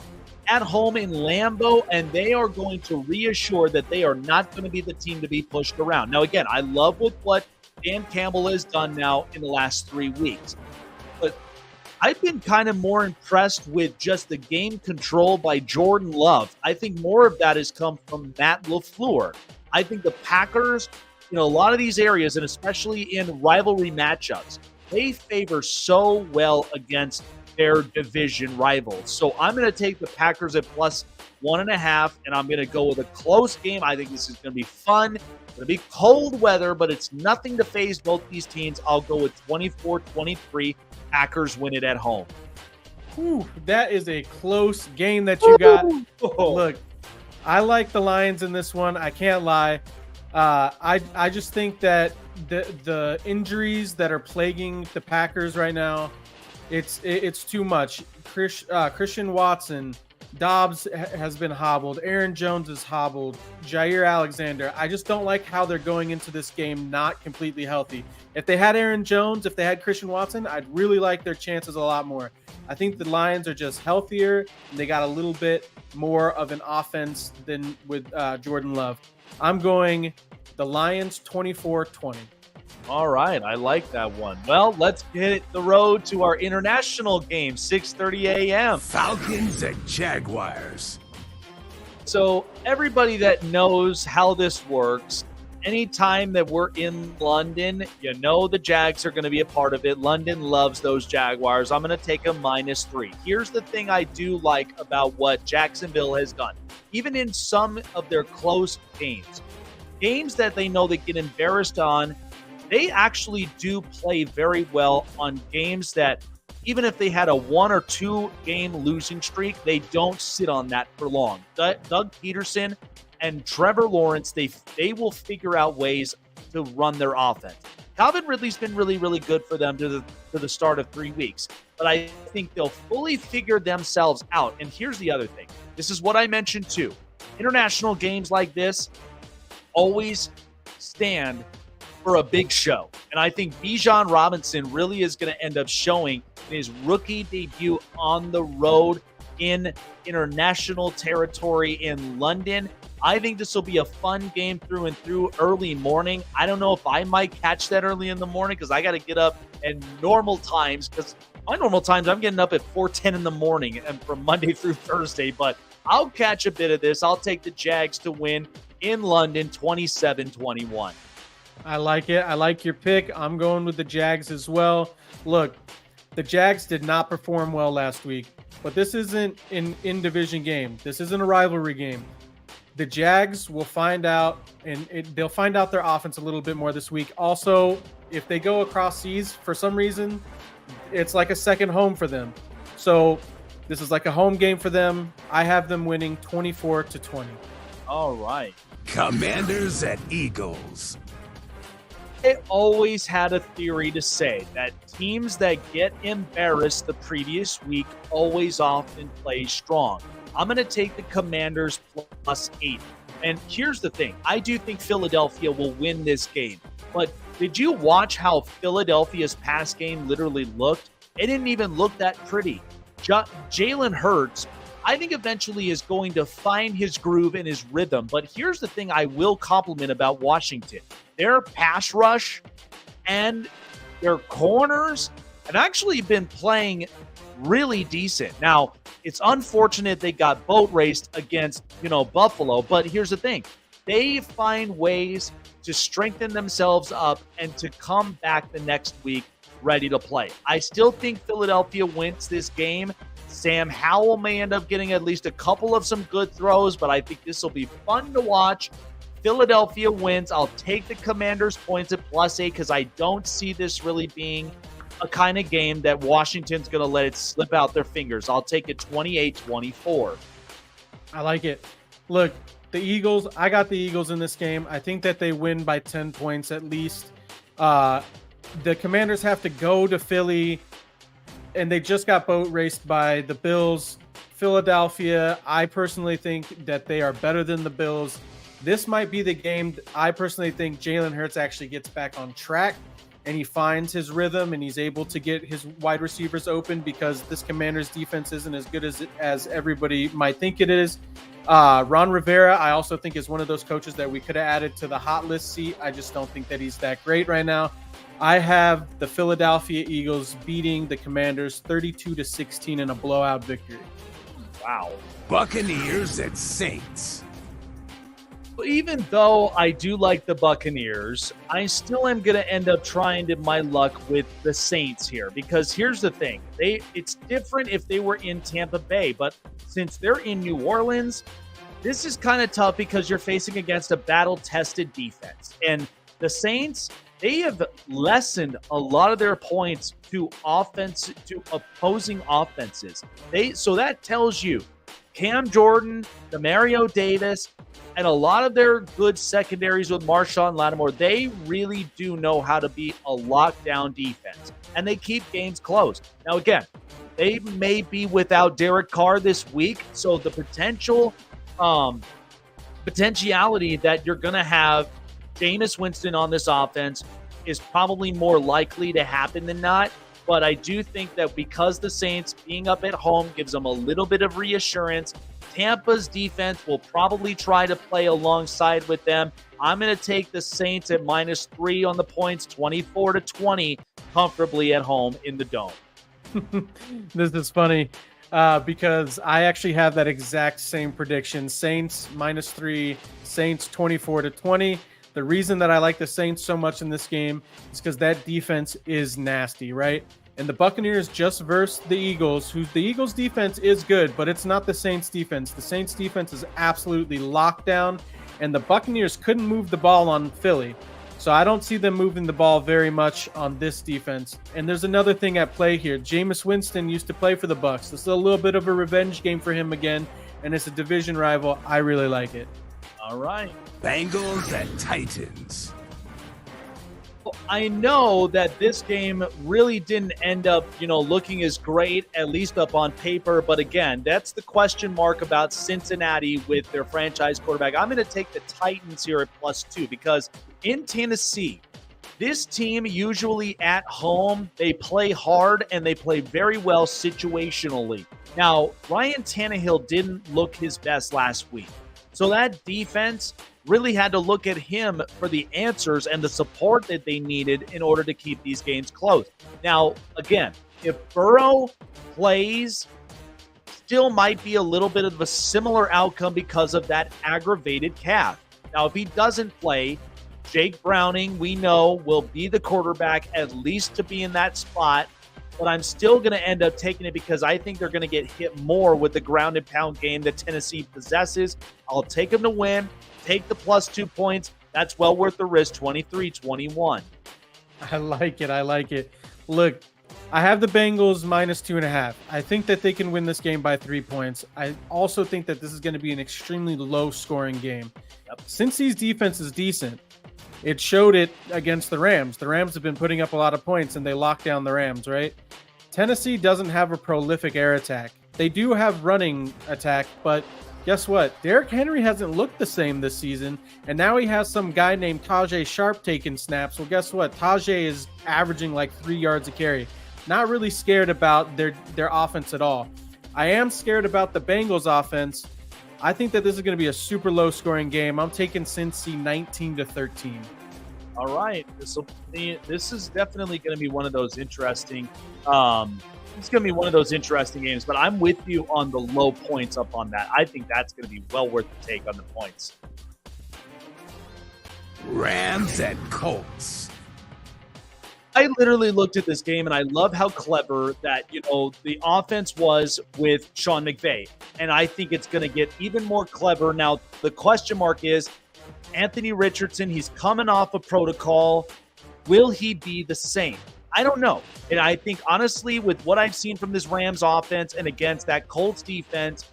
at home in Lambeau, and they are going to reassure that they are not going to be the team to be pushed around. Now, again, I love what Dan Campbell has done now in the last 3 weeks, but I've been kind of more impressed with just the game control by Jordan Love. I think more of that has come from Matt LaFleur. I think the Packers, a lot of these areas, and especially in rivalry matchups, they favor so well against their division rivals. So I'm going to take the Packers at plus 1.5, and I'm going to go with a close game. I think this is going to be fun. It's going to be cold weather, but it's nothing to phase both these teams. I'll go with 24-23. Packers win it at home. Whew, that is a close game that you got. Look, I like the Lions in this one. I can't lie. I just think that the injuries that are plaguing the Packers right now, it's too much. Christian Watson, Dobbs has been hobbled. Aaron Jones is hobbled. Jair Alexander. I just don't like how they're going into this game not completely healthy. If they had Aaron Jones, if they had Christian Watson, I'd really like their chances a lot more. I think the Lions are just healthier, and they got a little bit more of an offense than with Jordan Love. I'm going the Lions 24-20. All right, I like that one. Well, let's hit the road to our international game, 6:30 a.m. Falcons and Jaguars. So everybody that knows how this works, anytime that we're in London, the Jags are going to be a part of it. London loves those Jaguars. I'm going to take a -3. Here's the thing I do like about what Jacksonville has done. Even in some of their close games that they know they get embarrassed on, they actually do play very well on games that, even if they had a 1 or 2 game losing streak, they don't sit on that for long. Doug Peterson and Trevor Lawrence, they will figure out ways to run their offense. Calvin Ridley's been really, really good for them to the start of 3 weeks, but I think they'll fully figure themselves out. And here's the other thing. This is what I mentioned too. International games like this always stand for a big show. And I think Bijan Robinson really is going to end up showing in his rookie debut on the road in international territory in London. I think this will be a fun game through and through early morning. I don't know if I might catch that early in the morning because I got to get up at normal times, because my normal times I'm getting up at 4:10 in the morning and from Monday through Thursday, but I'll catch a bit of this. I'll take the Jags to win in London 27-21. I like it. I like your pick. I'm going with the Jags as well. Look, the Jags did not perform well last week, but this isn't an in-division game. This isn't a rivalry game. The Jags will find out, and they'll find out their offense a little bit more this week. Also, if they go across seas for some reason, it's like a second home for them. So this is like a home game for them. I have them winning 24-20. All right. Commanders and Eagles. I always had a theory to say that teams that get embarrassed the previous week always often play strong. I'm going to take the Commanders +8. And here's the thing. I do think Philadelphia will win this game. But did you watch how Philadelphia's pass game literally looked? It didn't even look that pretty. Jalen Hurts, I think eventually is going to find his groove and his rhythm. But here's the thing I will compliment about Washington. Their pass rush and their corners have actually been playing really decent. Now, it's unfortunate they got boat raced against, Buffalo, but here's the thing. They find ways to strengthen themselves up and to come back the next week ready to play. I still think Philadelphia wins this game. Sam Howell may end up getting at least a couple of some good throws, but I think this will be fun to watch. Philadelphia wins. I'll take the Commanders points at +8 because I don't see this really being a kind of game that Washington's going to let it slip out their fingers. I'll take it 28-24. I like it. Look, the Eagles, I got the Eagles in this game. I think that they win by 10 points at least. The Commanders have to go to Philly, and they just got boat raced by the Bills. Philadelphia, I personally think that they are better than the Bills. This might be the game I personally think Jalen Hurts actually gets back on track, and he finds his rhythm and he's able to get his wide receivers open, because this Commanders defense isn't as good as everybody might think it is. Ron Rivera, I also think, is one of those coaches that we could have added to the hot list seat. I just don't think that he's that great right now. I have the Philadelphia Eagles beating the Commanders 32-16 in a blowout victory. Wow. Buccaneers at Saints. Even though I do like the Buccaneers, I still am going to end up trying my luck with the Saints here, because here's the thing. It's different if they were in Tampa Bay, but since they're in New Orleans, this is kind of tough because you're facing against a battle-tested defense. And the Saints, they have lessened a lot of their points to opposing offenses. So that tells you Cam Jordan, Demario Davis, and a lot of their good secondaries with Marshawn Lattimore, they really do know how to be a lockdown defense, and they keep games close. Now, again, they may be without Derek Carr this week, so the potentiality that you're going to have Jameis Winston on this offense is probably more likely to happen than not. But I do think that because the Saints being up at home gives them a little bit of reassurance, Tampa's defense will probably try to play alongside with them. I'm going to take the Saints at -3 on the points, 24-20, comfortably at home in the Dome. This is funny because I actually have that exact same prediction. Saints -3, Saints 24-20. The reason that I like the Saints so much in this game is because that defense is nasty, right? And the Buccaneers just versed the Eagles, the Eagles defense is good, but it's not the Saints defense. The Saints defense is absolutely locked down, and the Buccaneers couldn't move the ball on Philly. So I don't see them moving the ball very much on this defense. And there's another thing at play here. Jameis Winston used to play for the Bucs. This is a little bit of a revenge game for him again, and it's a division rival. I really like it. All right. Bengals at Titans. Well, I know that this game really didn't end up, looking as great, at least up on paper. But again, that's the question mark about Cincinnati with their franchise quarterback. I'm going to take the Titans here at +2 because in Tennessee, this team usually at home, they play hard and they play very well situationally. Now, Ryan Tannehill didn't look his best last week. So that defense really had to look at him for the answers and the support that they needed in order to keep these games close. Now, again, if Burrow plays, still might be a little bit of a similar outcome because of that aggravated calf. Now, if he doesn't play, Jake Browning, we know, will be the quarterback at least to be in that spot. But I'm still going to end up taking it because I think they're going to get hit more with the ground and pound game that Tennessee possesses. I'll take them to win, take the +2 points. That's well worth the risk, 23-21. I like it. Look, I have the Bengals -2.5. I think that they can win this game by 3 points. I also think that this is going to be an extremely low-scoring game. Yep. Cincy's defense is decent. It showed it against the Rams. The Rams have been putting up a lot of points, and they lock down the Rams, right? Tennessee doesn't have a prolific air attack. They do have running attack, but guess what? Derrick Henry hasn't looked the same this season, and now he has some guy named Tajay Sharp taking snaps. Well, guess what? Tajay is averaging like 3 yards a carry. Not really scared about their offense at all. I am scared about the Bengals offense. I think that this is going to be a super low-scoring game. I'm taking Cincy 19-13. All right. This is definitely going to be one of those interesting it's going to be one of those interesting games, but I'm with you on the low points up on that. I think that's going to be well worth the take on the points. Rams at Colts. I literally looked at this game, and I love how clever that, the offense was with Sean McVay. And I think it's going to get even more clever. Now, the question mark is Anthony Richardson. He's coming off a protocol. Will he be the same? I don't know. And I think, honestly, with what I've seen from this Rams offense and against that Colts defense,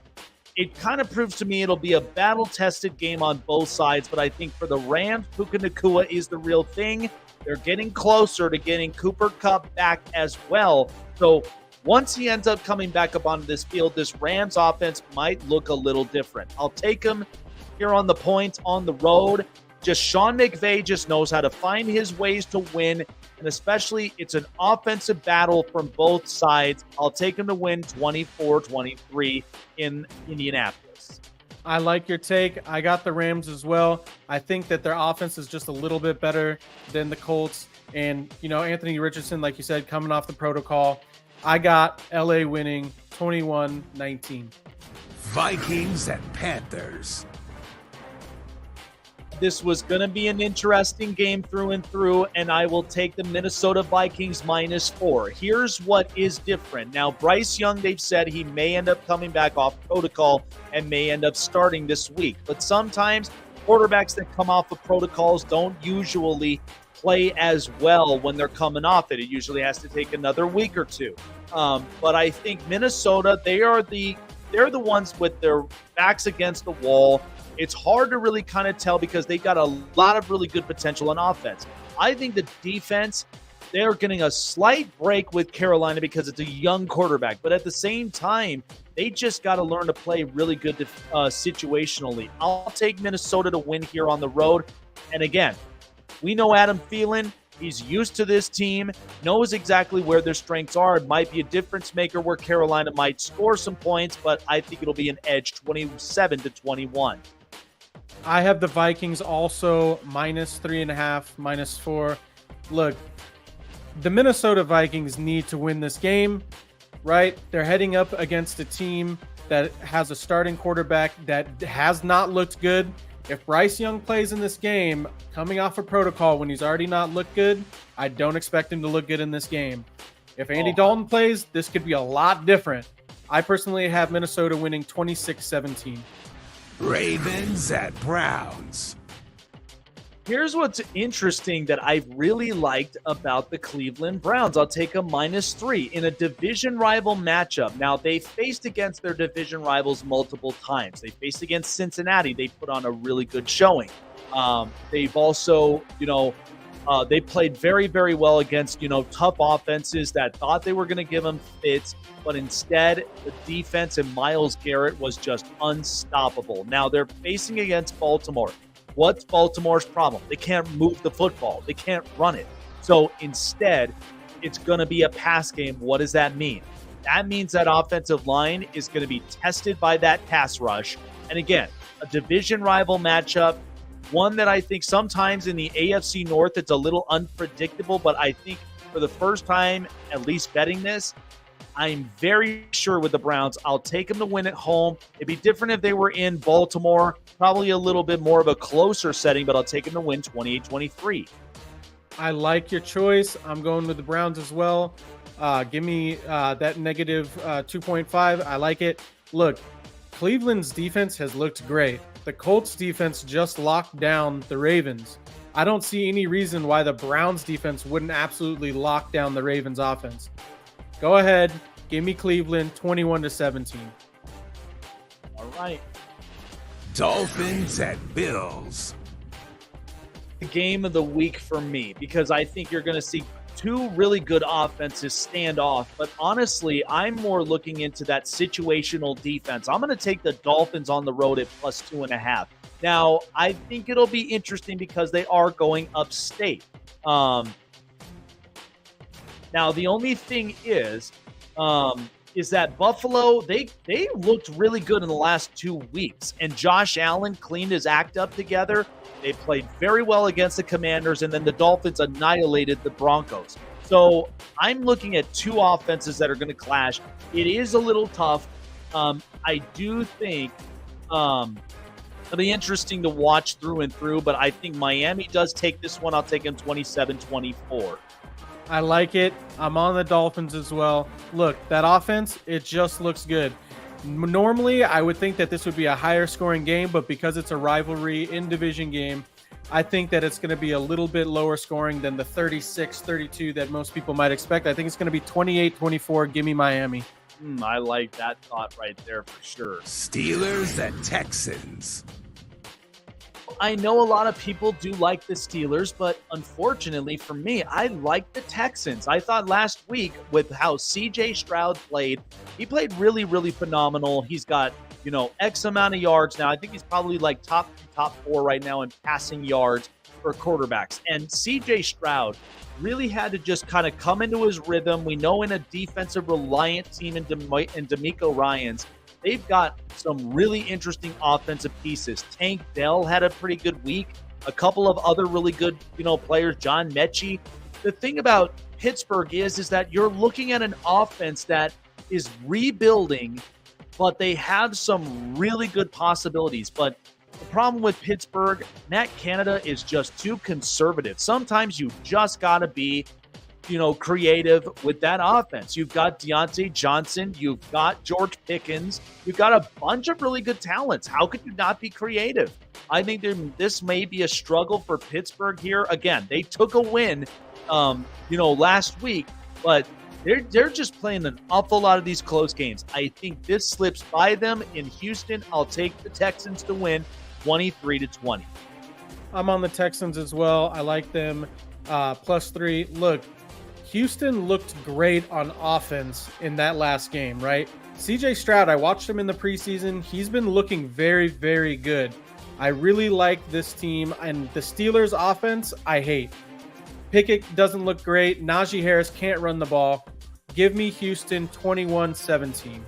it kind of proves to me it'll be a battle-tested game on both sides. But I think for the Rams, Puka Nacua is the real thing. They're getting closer to getting Cooper Kupp back as well. So once he ends up coming back up onto this field, this Rams offense might look a little different. I'll take him here on the points on the road. Just Sean McVay just knows how to find his ways to win, and especially it's an offensive battle from both sides. I'll take him to win 24-23 in Indianapolis. I like your take. I got the Rams as well. I think that their offense is just a little bit better than the Colts. And, Anthony Richardson, like you said, coming off the protocol. I got LA winning 21-19. Vikings and Panthers. This was going to be an interesting game through and through, and I will take the Minnesota Vikings -4. Here's what is different. Now, Bryce Young, they've said he may end up coming back off protocol and may end up starting this week. But sometimes quarterbacks that come off of protocols don't usually play as well when they're coming off it. It usually has to take another week or two. But I think Minnesota, they're the ones with their backs against the wall. It's hard to really kind of tell because they've got a lot of really good potential on offense. I think the defense, they're getting a slight break with Carolina because it's a young quarterback. But at the same time, they just got to learn to play really good situationally. I'll take Minnesota to win here on the road. And again, we know Adam Thielen. He's used to this team, knows exactly where their strengths are. It might be a difference maker where Carolina might score some points, but I think it'll be an edge 27-21. I have the Vikings also -3.5, -4. Look, the Minnesota Vikings need to win this game, right? They're heading up against a team that has a starting quarterback that has not looked good. If Bryce Young plays in this game, coming off a protocol when he's already not looked good, I don't expect him to look good in this game. If Andy Dalton plays, this could be a lot different. I personally have Minnesota winning 26-17. Ravens at Browns. Here's what's interesting that I've really liked about the Cleveland Browns. I'll take a -3 in a division rival matchup. Now, they faced against their division rivals multiple times. They faced against Cincinnati. They put on a really good showing. They've also, they played very, very well against, tough offenses that thought they were going to give them fits, but instead the defense and Myles Garrett was just unstoppable. Now they're facing against Baltimore. What's Baltimore's problem? They can't move the football. They can't run it. So instead, it's going to be a pass game. What does that mean? That means that offensive line is going to be tested by that pass rush. And again, a division rival matchup, one that I think sometimes in the AFC North, it's a little unpredictable, but I think for the first time, at least betting this, I'm very sure with the Browns, I'll take them to win at home. It'd be different if they were in Baltimore, probably a little bit more of a closer setting, but I'll take them to win 28-23. I like your choice. I'm going with the Browns as well. Give me that -2.5. I like it. Look, Cleveland's defense has looked great. The Colts defense just locked down the Ravens. I don't see any reason why the Browns defense wouldn't absolutely lock down the Ravens offense. Go ahead. Give me Cleveland 21-17. All right. Dolphins at Bills. The game of the week for me, because I think you're going to see two really good offenses stand off. But honestly, I'm more looking into that situational defense. I'm going to take the Dolphins on the road at +2.5. Now, I think it'll be interesting because they are going upstate. Now, the only thing is that Buffalo, they looked really good in the last 2 weeks. And Josh Allen cleaned his act up together. They played very well against the Commanders, and then the Dolphins annihilated the Broncos. So I'm looking at two offenses that are going to clash. It is a little tough. I do think it'll be interesting to watch through and through, but I think Miami does take this one. I'll take them 27-24. I like it. I'm on the Dolphins as well. Look, that offense, it just looks good. Normally, I would think that this would be a higher scoring game, but because it's a rivalry in division game, I think that it's going to be a little bit lower scoring than the 36-32 that most people might expect. I think it's going to be 28-24. Give me Miami. I like that thought right there for sure. Steelers at Texans. I know a lot of people do like the Steelers, but unfortunately for me, I like the Texans. I thought last week with how CJ Stroud played, he played really, really phenomenal. He's got X amount of yards now. I think he's probably like top 4 right now in passing yards for quarterbacks. And CJ Stroud really had to just kind of come into his rhythm. We know in a defensive reliant team in D'Amico Ryans, they've got some really interesting offensive pieces. Tank Dell had a pretty good week. A couple of other really good, players, John Mechie. The thing about Pittsburgh is that you're looking at an offense that is rebuilding, but they have some really good possibilities. But the problem with Pittsburgh, Matt Canada is just too conservative. Sometimes you just got to be, creative with that offense. You've got Deontay Johnson. You've got George Pickens. You've got a bunch of really good talents. How could you not be creative? I think this may be a struggle for Pittsburgh here. Again, they took a win, last week, but they're just playing an awful lot of these close games. I think this slips by them in Houston. I'll take the Texans to win 23-20. I'm on the Texans as well. I like them +3. Look, Houston looked great on offense in that last game, right? CJ Stroud, I watched him in the preseason. He's been looking very, very good. I really like this team, and the Steelers' offense, I hate. Pickett doesn't look great. Najee Harris can't run the ball. Give me Houston 21-17. There you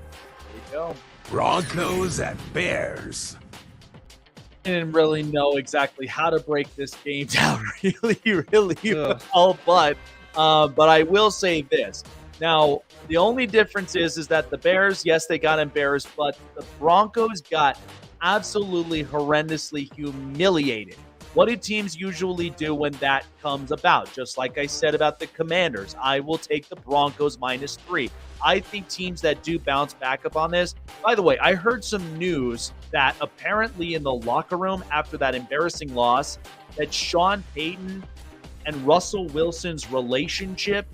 go. Broncos at Bears. I didn't really know exactly how to break this game down really well, but I will say this. Now, the only difference is that the Bears, yes, they got embarrassed, but the Broncos got absolutely horrendously humiliated. What do teams usually do when that comes about? Just like I said about the Commanders, I will take the Broncos -3. I think teams that do bounce back up on this. By the way, I heard some news that apparently in the locker room after that embarrassing loss, that Sean Payton and Russell Wilson's relationship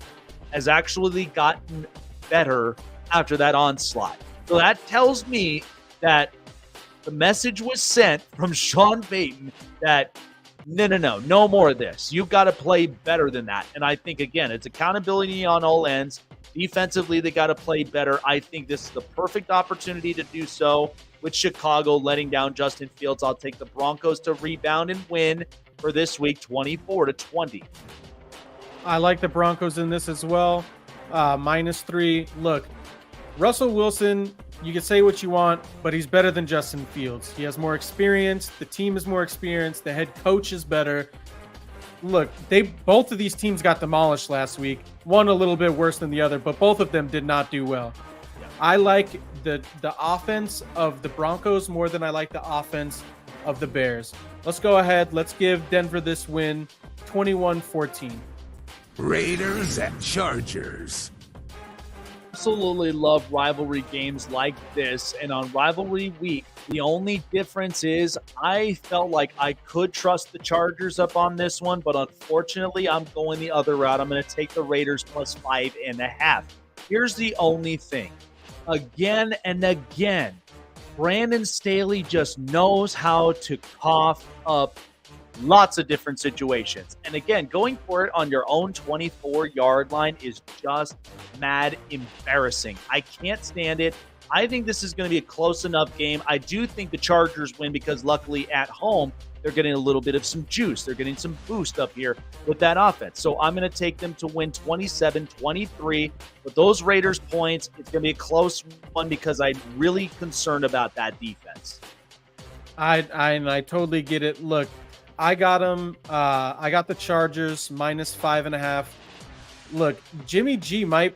has actually gotten better after that onslaught. So that tells me that the message was sent from Sean Payton that no more of this. You've got to play better than that. And I think, again, it's accountability on all ends. Defensively, they got to play better. I think this is the perfect opportunity to do so. With Chicago letting down Justin Fields, I'll take the Broncos to rebound and win for this week, 24-20. I like the Broncos in this as well. -3. Look, Russell Wilson, you can say what you want, but he's better than Justin Fields. He has more experience. The team is more experienced. The head coach is better. Look, both of these teams got demolished last week. One a little bit worse than the other, but both of them did not do well. I like the offense of the Broncos more than I like the offense of the Bears. Let's go ahead. Let's give Denver this win, 21-14. Raiders at Chargers. Absolutely love rivalry games like this. And on rivalry week, the only difference is I felt like I could trust the Chargers up on this one, but unfortunately, I'm going the other route. I'm going to take the Raiders +5.5. Here's the only thing. Again and again, Brandon Staley just knows how to cough up lots of different situations. And again, going for it on your own 24-yard line is just mad embarrassing. I can't stand it. I think this is going to be a close enough game. I do think the Chargers win because luckily at home, they're getting a little bit of some juice. They're getting some boost up here with that offense. So I'm going to take them to win 27-23. With those Raiders points, it's going to be a close one because I'm really concerned about that defense. I totally get it. Look, I got them. I got the Chargers -5.5. Look, Jimmy G might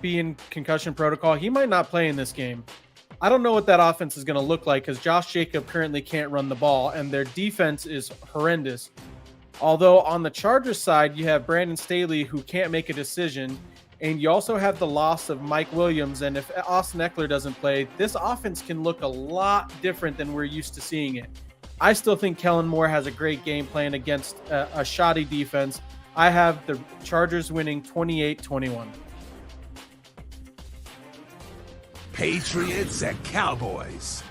be in concussion protocol. He might not play in this game. I don't know what that offense is going to look like because Josh Jacob currently can't run the ball, and their defense is horrendous. Although on the Chargers side, you have Brandon Staley who can't make a decision, and you also have the loss of Mike Williams. And if Austin Eckler doesn't play, this offense can look a lot different than we're used to seeing it. I still think Kellen Moore has a great game plan against a shoddy defense. I have the Chargers winning 28-21. Patriots at Cowboys.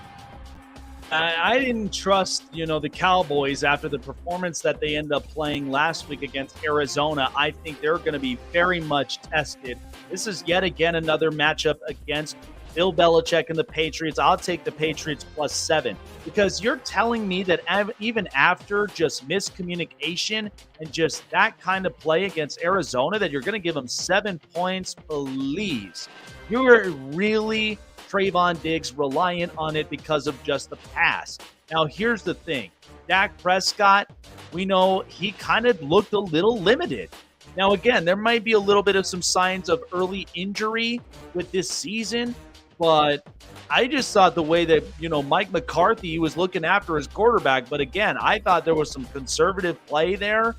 I didn't trust, the Cowboys after the performance that they end up playing last week against Arizona. I think they're going to be very much tested. This is yet again another matchup against Bill Belichick and the Patriots. I'll take the Patriots +7 because you're telling me that even after just miscommunication and just that kind of play against Arizona that you're going to give them 7 points, please. You're really Trayvon Diggs reliant on it because of just the pass. Now, here's the thing. Dak Prescott, we know he kind of looked a little limited. Now, again, there might be a little bit of some signs of early injury with this season, but I just thought the way that, Mike McCarthy was looking after his quarterback. But again, I thought there was some conservative play there,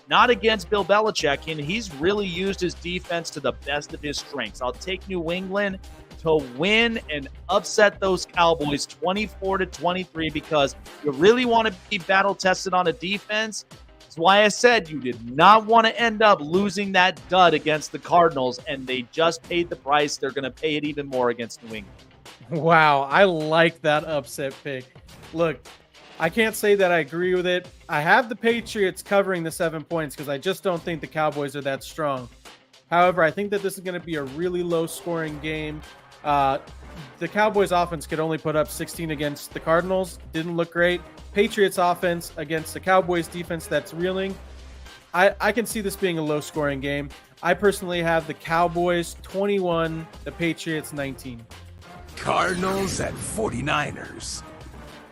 not against Bill Belichick, and he's really used his defense to the best of his strengths. I'll take New England to win and upset those Cowboys 24-23 because you really want to be battle tested on a defense. That's why I said you did not want to end up losing that dud against the Cardinals, and they just paid the price. They're going to pay it even more against New England. Wow, I like that upset pick. Look, I can't say that I agree with it. I have the Patriots covering the 7 points because I just don't think the Cowboys are that strong. However, I think that this is going to be a really low-scoring game. The Cowboys offense could only put up 16 against the Cardinals. Didn't look great. Patriots offense against the Cowboys defense that's reeling. I can see this being a low-scoring game. I personally have the Cowboys 21, the Patriots 19. Cardinals at 49ers.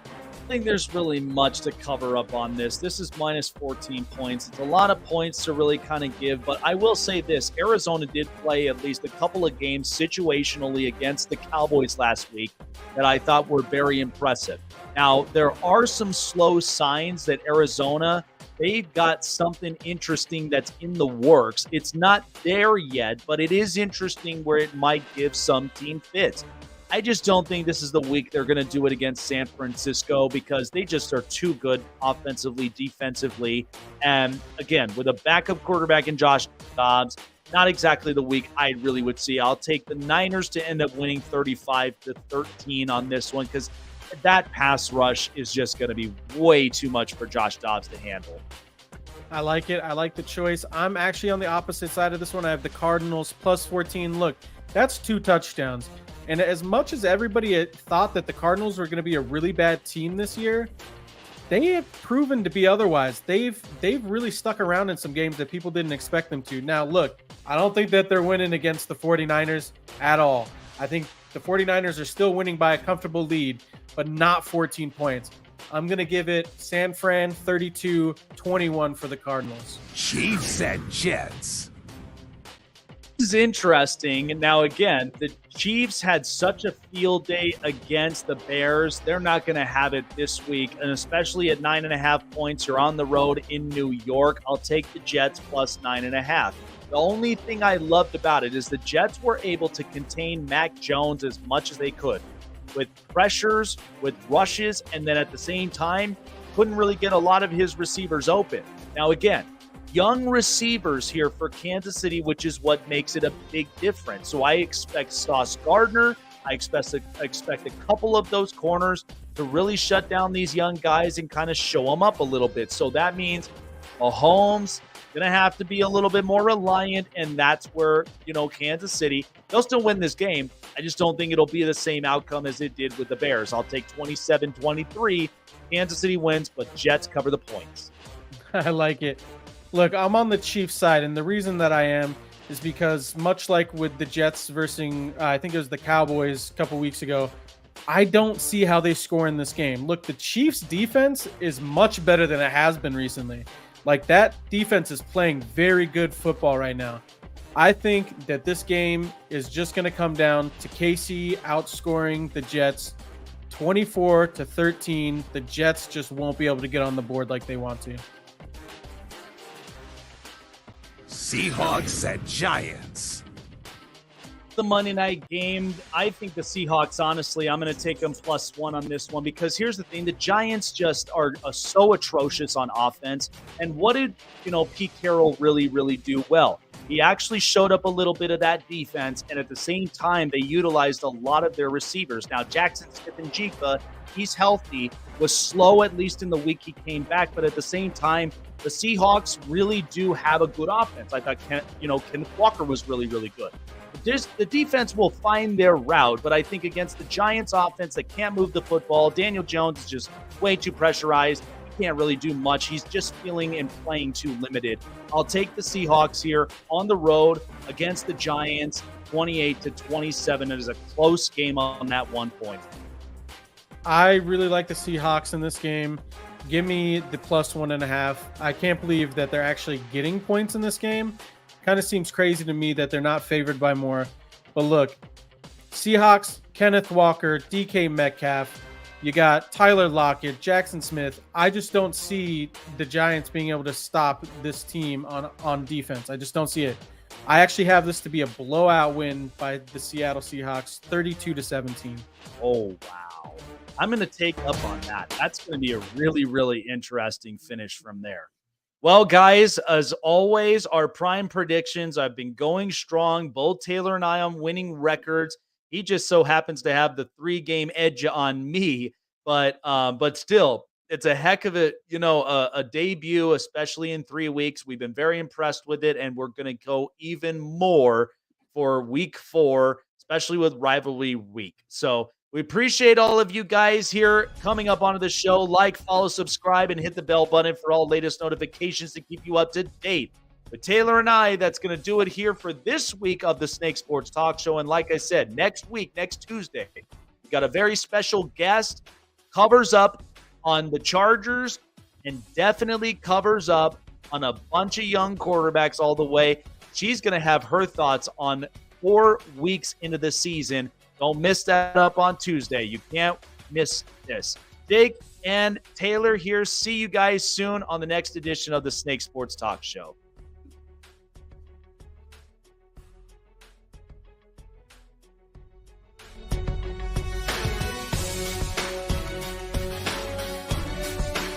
I think there's really much to cover up on this. This is minus 14 points. It's a lot of points to really kind of give, but I will say this. Arizona did play at least a couple of games situationally against the Cowboys last week that I thought were very impressive. Now, there are some slow signs that Arizona, they've got something interesting that's in the works. It's not there yet, but it is interesting where it might give some team fits. I just don't think this is the week they're going to do it against San Francisco because they just are too good offensively, defensively. And again, with a backup quarterback in Josh Dobbs, not exactly the week I really would see. I'll take the Niners to end up winning 35-13 on this one because that pass rush is just going to be way too much for Josh Dobbs to handle. I like it. I like the choice. I'm actually on the opposite side of this one. I have the Cardinals plus 14. Look, that's 2 touchdowns. And as much as everybody thought that the Cardinals were going to be a really bad team this year, they have proven to be otherwise. They've really stuck around in some games that people didn't expect them to. Now, look, I don't think that they're winning against the 49ers at all. I think the 49ers are still winning by a comfortable lead, but not 14 points. I'm going to give it San Fran 32-21 for the Cardinals. Chiefs at Jets. This is interesting. And now, again, the Chiefs had such a field day against the Bears. They're not going to have it this week. And especially at 9.5 points, you're on the road in New York. I'll take the Jets plus 9.5. The only thing I loved about it is the Jets were able to contain Mac Jones as much as they could with pressures, with rushes, and then at the same time, couldn't really get a lot of his receivers open. Now, again, young receivers here for Kansas City, which is what makes it a big difference. So I expect Sauce Gardner. I expect a couple of those corners to really shut down these young guys and kind of show them up a little bit. So that means Mahomes going to have to be a little bit more reliant, and that's where, Kansas City, they'll still win this game. I just don't think it'll be the same outcome as it did with the Bears. I'll take 27-23. Kansas City wins, but Jets cover the points. I like it. Look, I'm on the Chiefs side, and the reason that I am is because much like with the Jets versus, I think it was the Cowboys a couple weeks ago, I don't see how they score in this game. Look, the Chiefs' defense is much better than it has been recently. Like, that defense is playing very good football right now. I think that this game is just going to come down to KC outscoring the Jets 24-13. The Jets just won't be able to get on the board like they want to. Seahawks at Giants. The Monday night game, I think the Seahawks, honestly, I'm going to take them +1 on this one because here's the thing. The Giants just are so atrocious on offense. And what did, Pete Carroll really, really do well? He actually showed up a little bit of that defense, and at the same time, they utilized a lot of their receivers. Now, Jackson Smith-Njigba, he's healthy, was slow at least in the week he came back, but at the same time, the Seahawks really do have a good offense. I thought Kenneth Walker was really, really good. The the defense will find their route, but I think against the Giants offense that can't move the football, Daniel Jones is just way too pressurized. He can't really do much. He's just feeling and playing too limited. I'll take the Seahawks here on the road against the Giants, 28-27. It is a close game on that 1 point. I really like the Seahawks in this game. Give me the +1.5. I can't believe that they're actually getting points in this game. Kind of seems crazy to me that they're not favored by more. But look, Seahawks, Kenneth Walker, DK Metcalf. You got Tyler Lockett, Jackson Smith. I just don't see the Giants being able to stop this team on defense. I just don't see it. I actually have this to be a blowout win by the Seattle Seahawks, 32-17. Oh, wow. I'm going to take up on that. That's going to be a really, really interesting finish from there. Well, guys, as always, our prime predictions, I've been going strong. Both Taylor and I on winning records. He just so happens to have the 3-game edge on me, but still, it's a heck of a debut, especially in 3 weeks. We've been very impressed with it, and we're going to go even more for week 4, especially with rivalry week. So we appreciate all of you guys here coming up onto the show. Like, follow, subscribe, and hit the bell button for all latest notifications to keep you up to date. With Taylor and I, that's going to do it here for this week of the Snake Sports Talk Show. And like I said, next week, next Tuesday, we got a very special guest, covers up on the Chargers and definitely covers up on a bunch of young quarterbacks all the way. She's going to have her thoughts on 4 weeks into the season. Don't miss that up on Tuesday. You can't miss this. Jake and Taylor here. See you guys soon on the next edition of the Snake Sports Talk Show.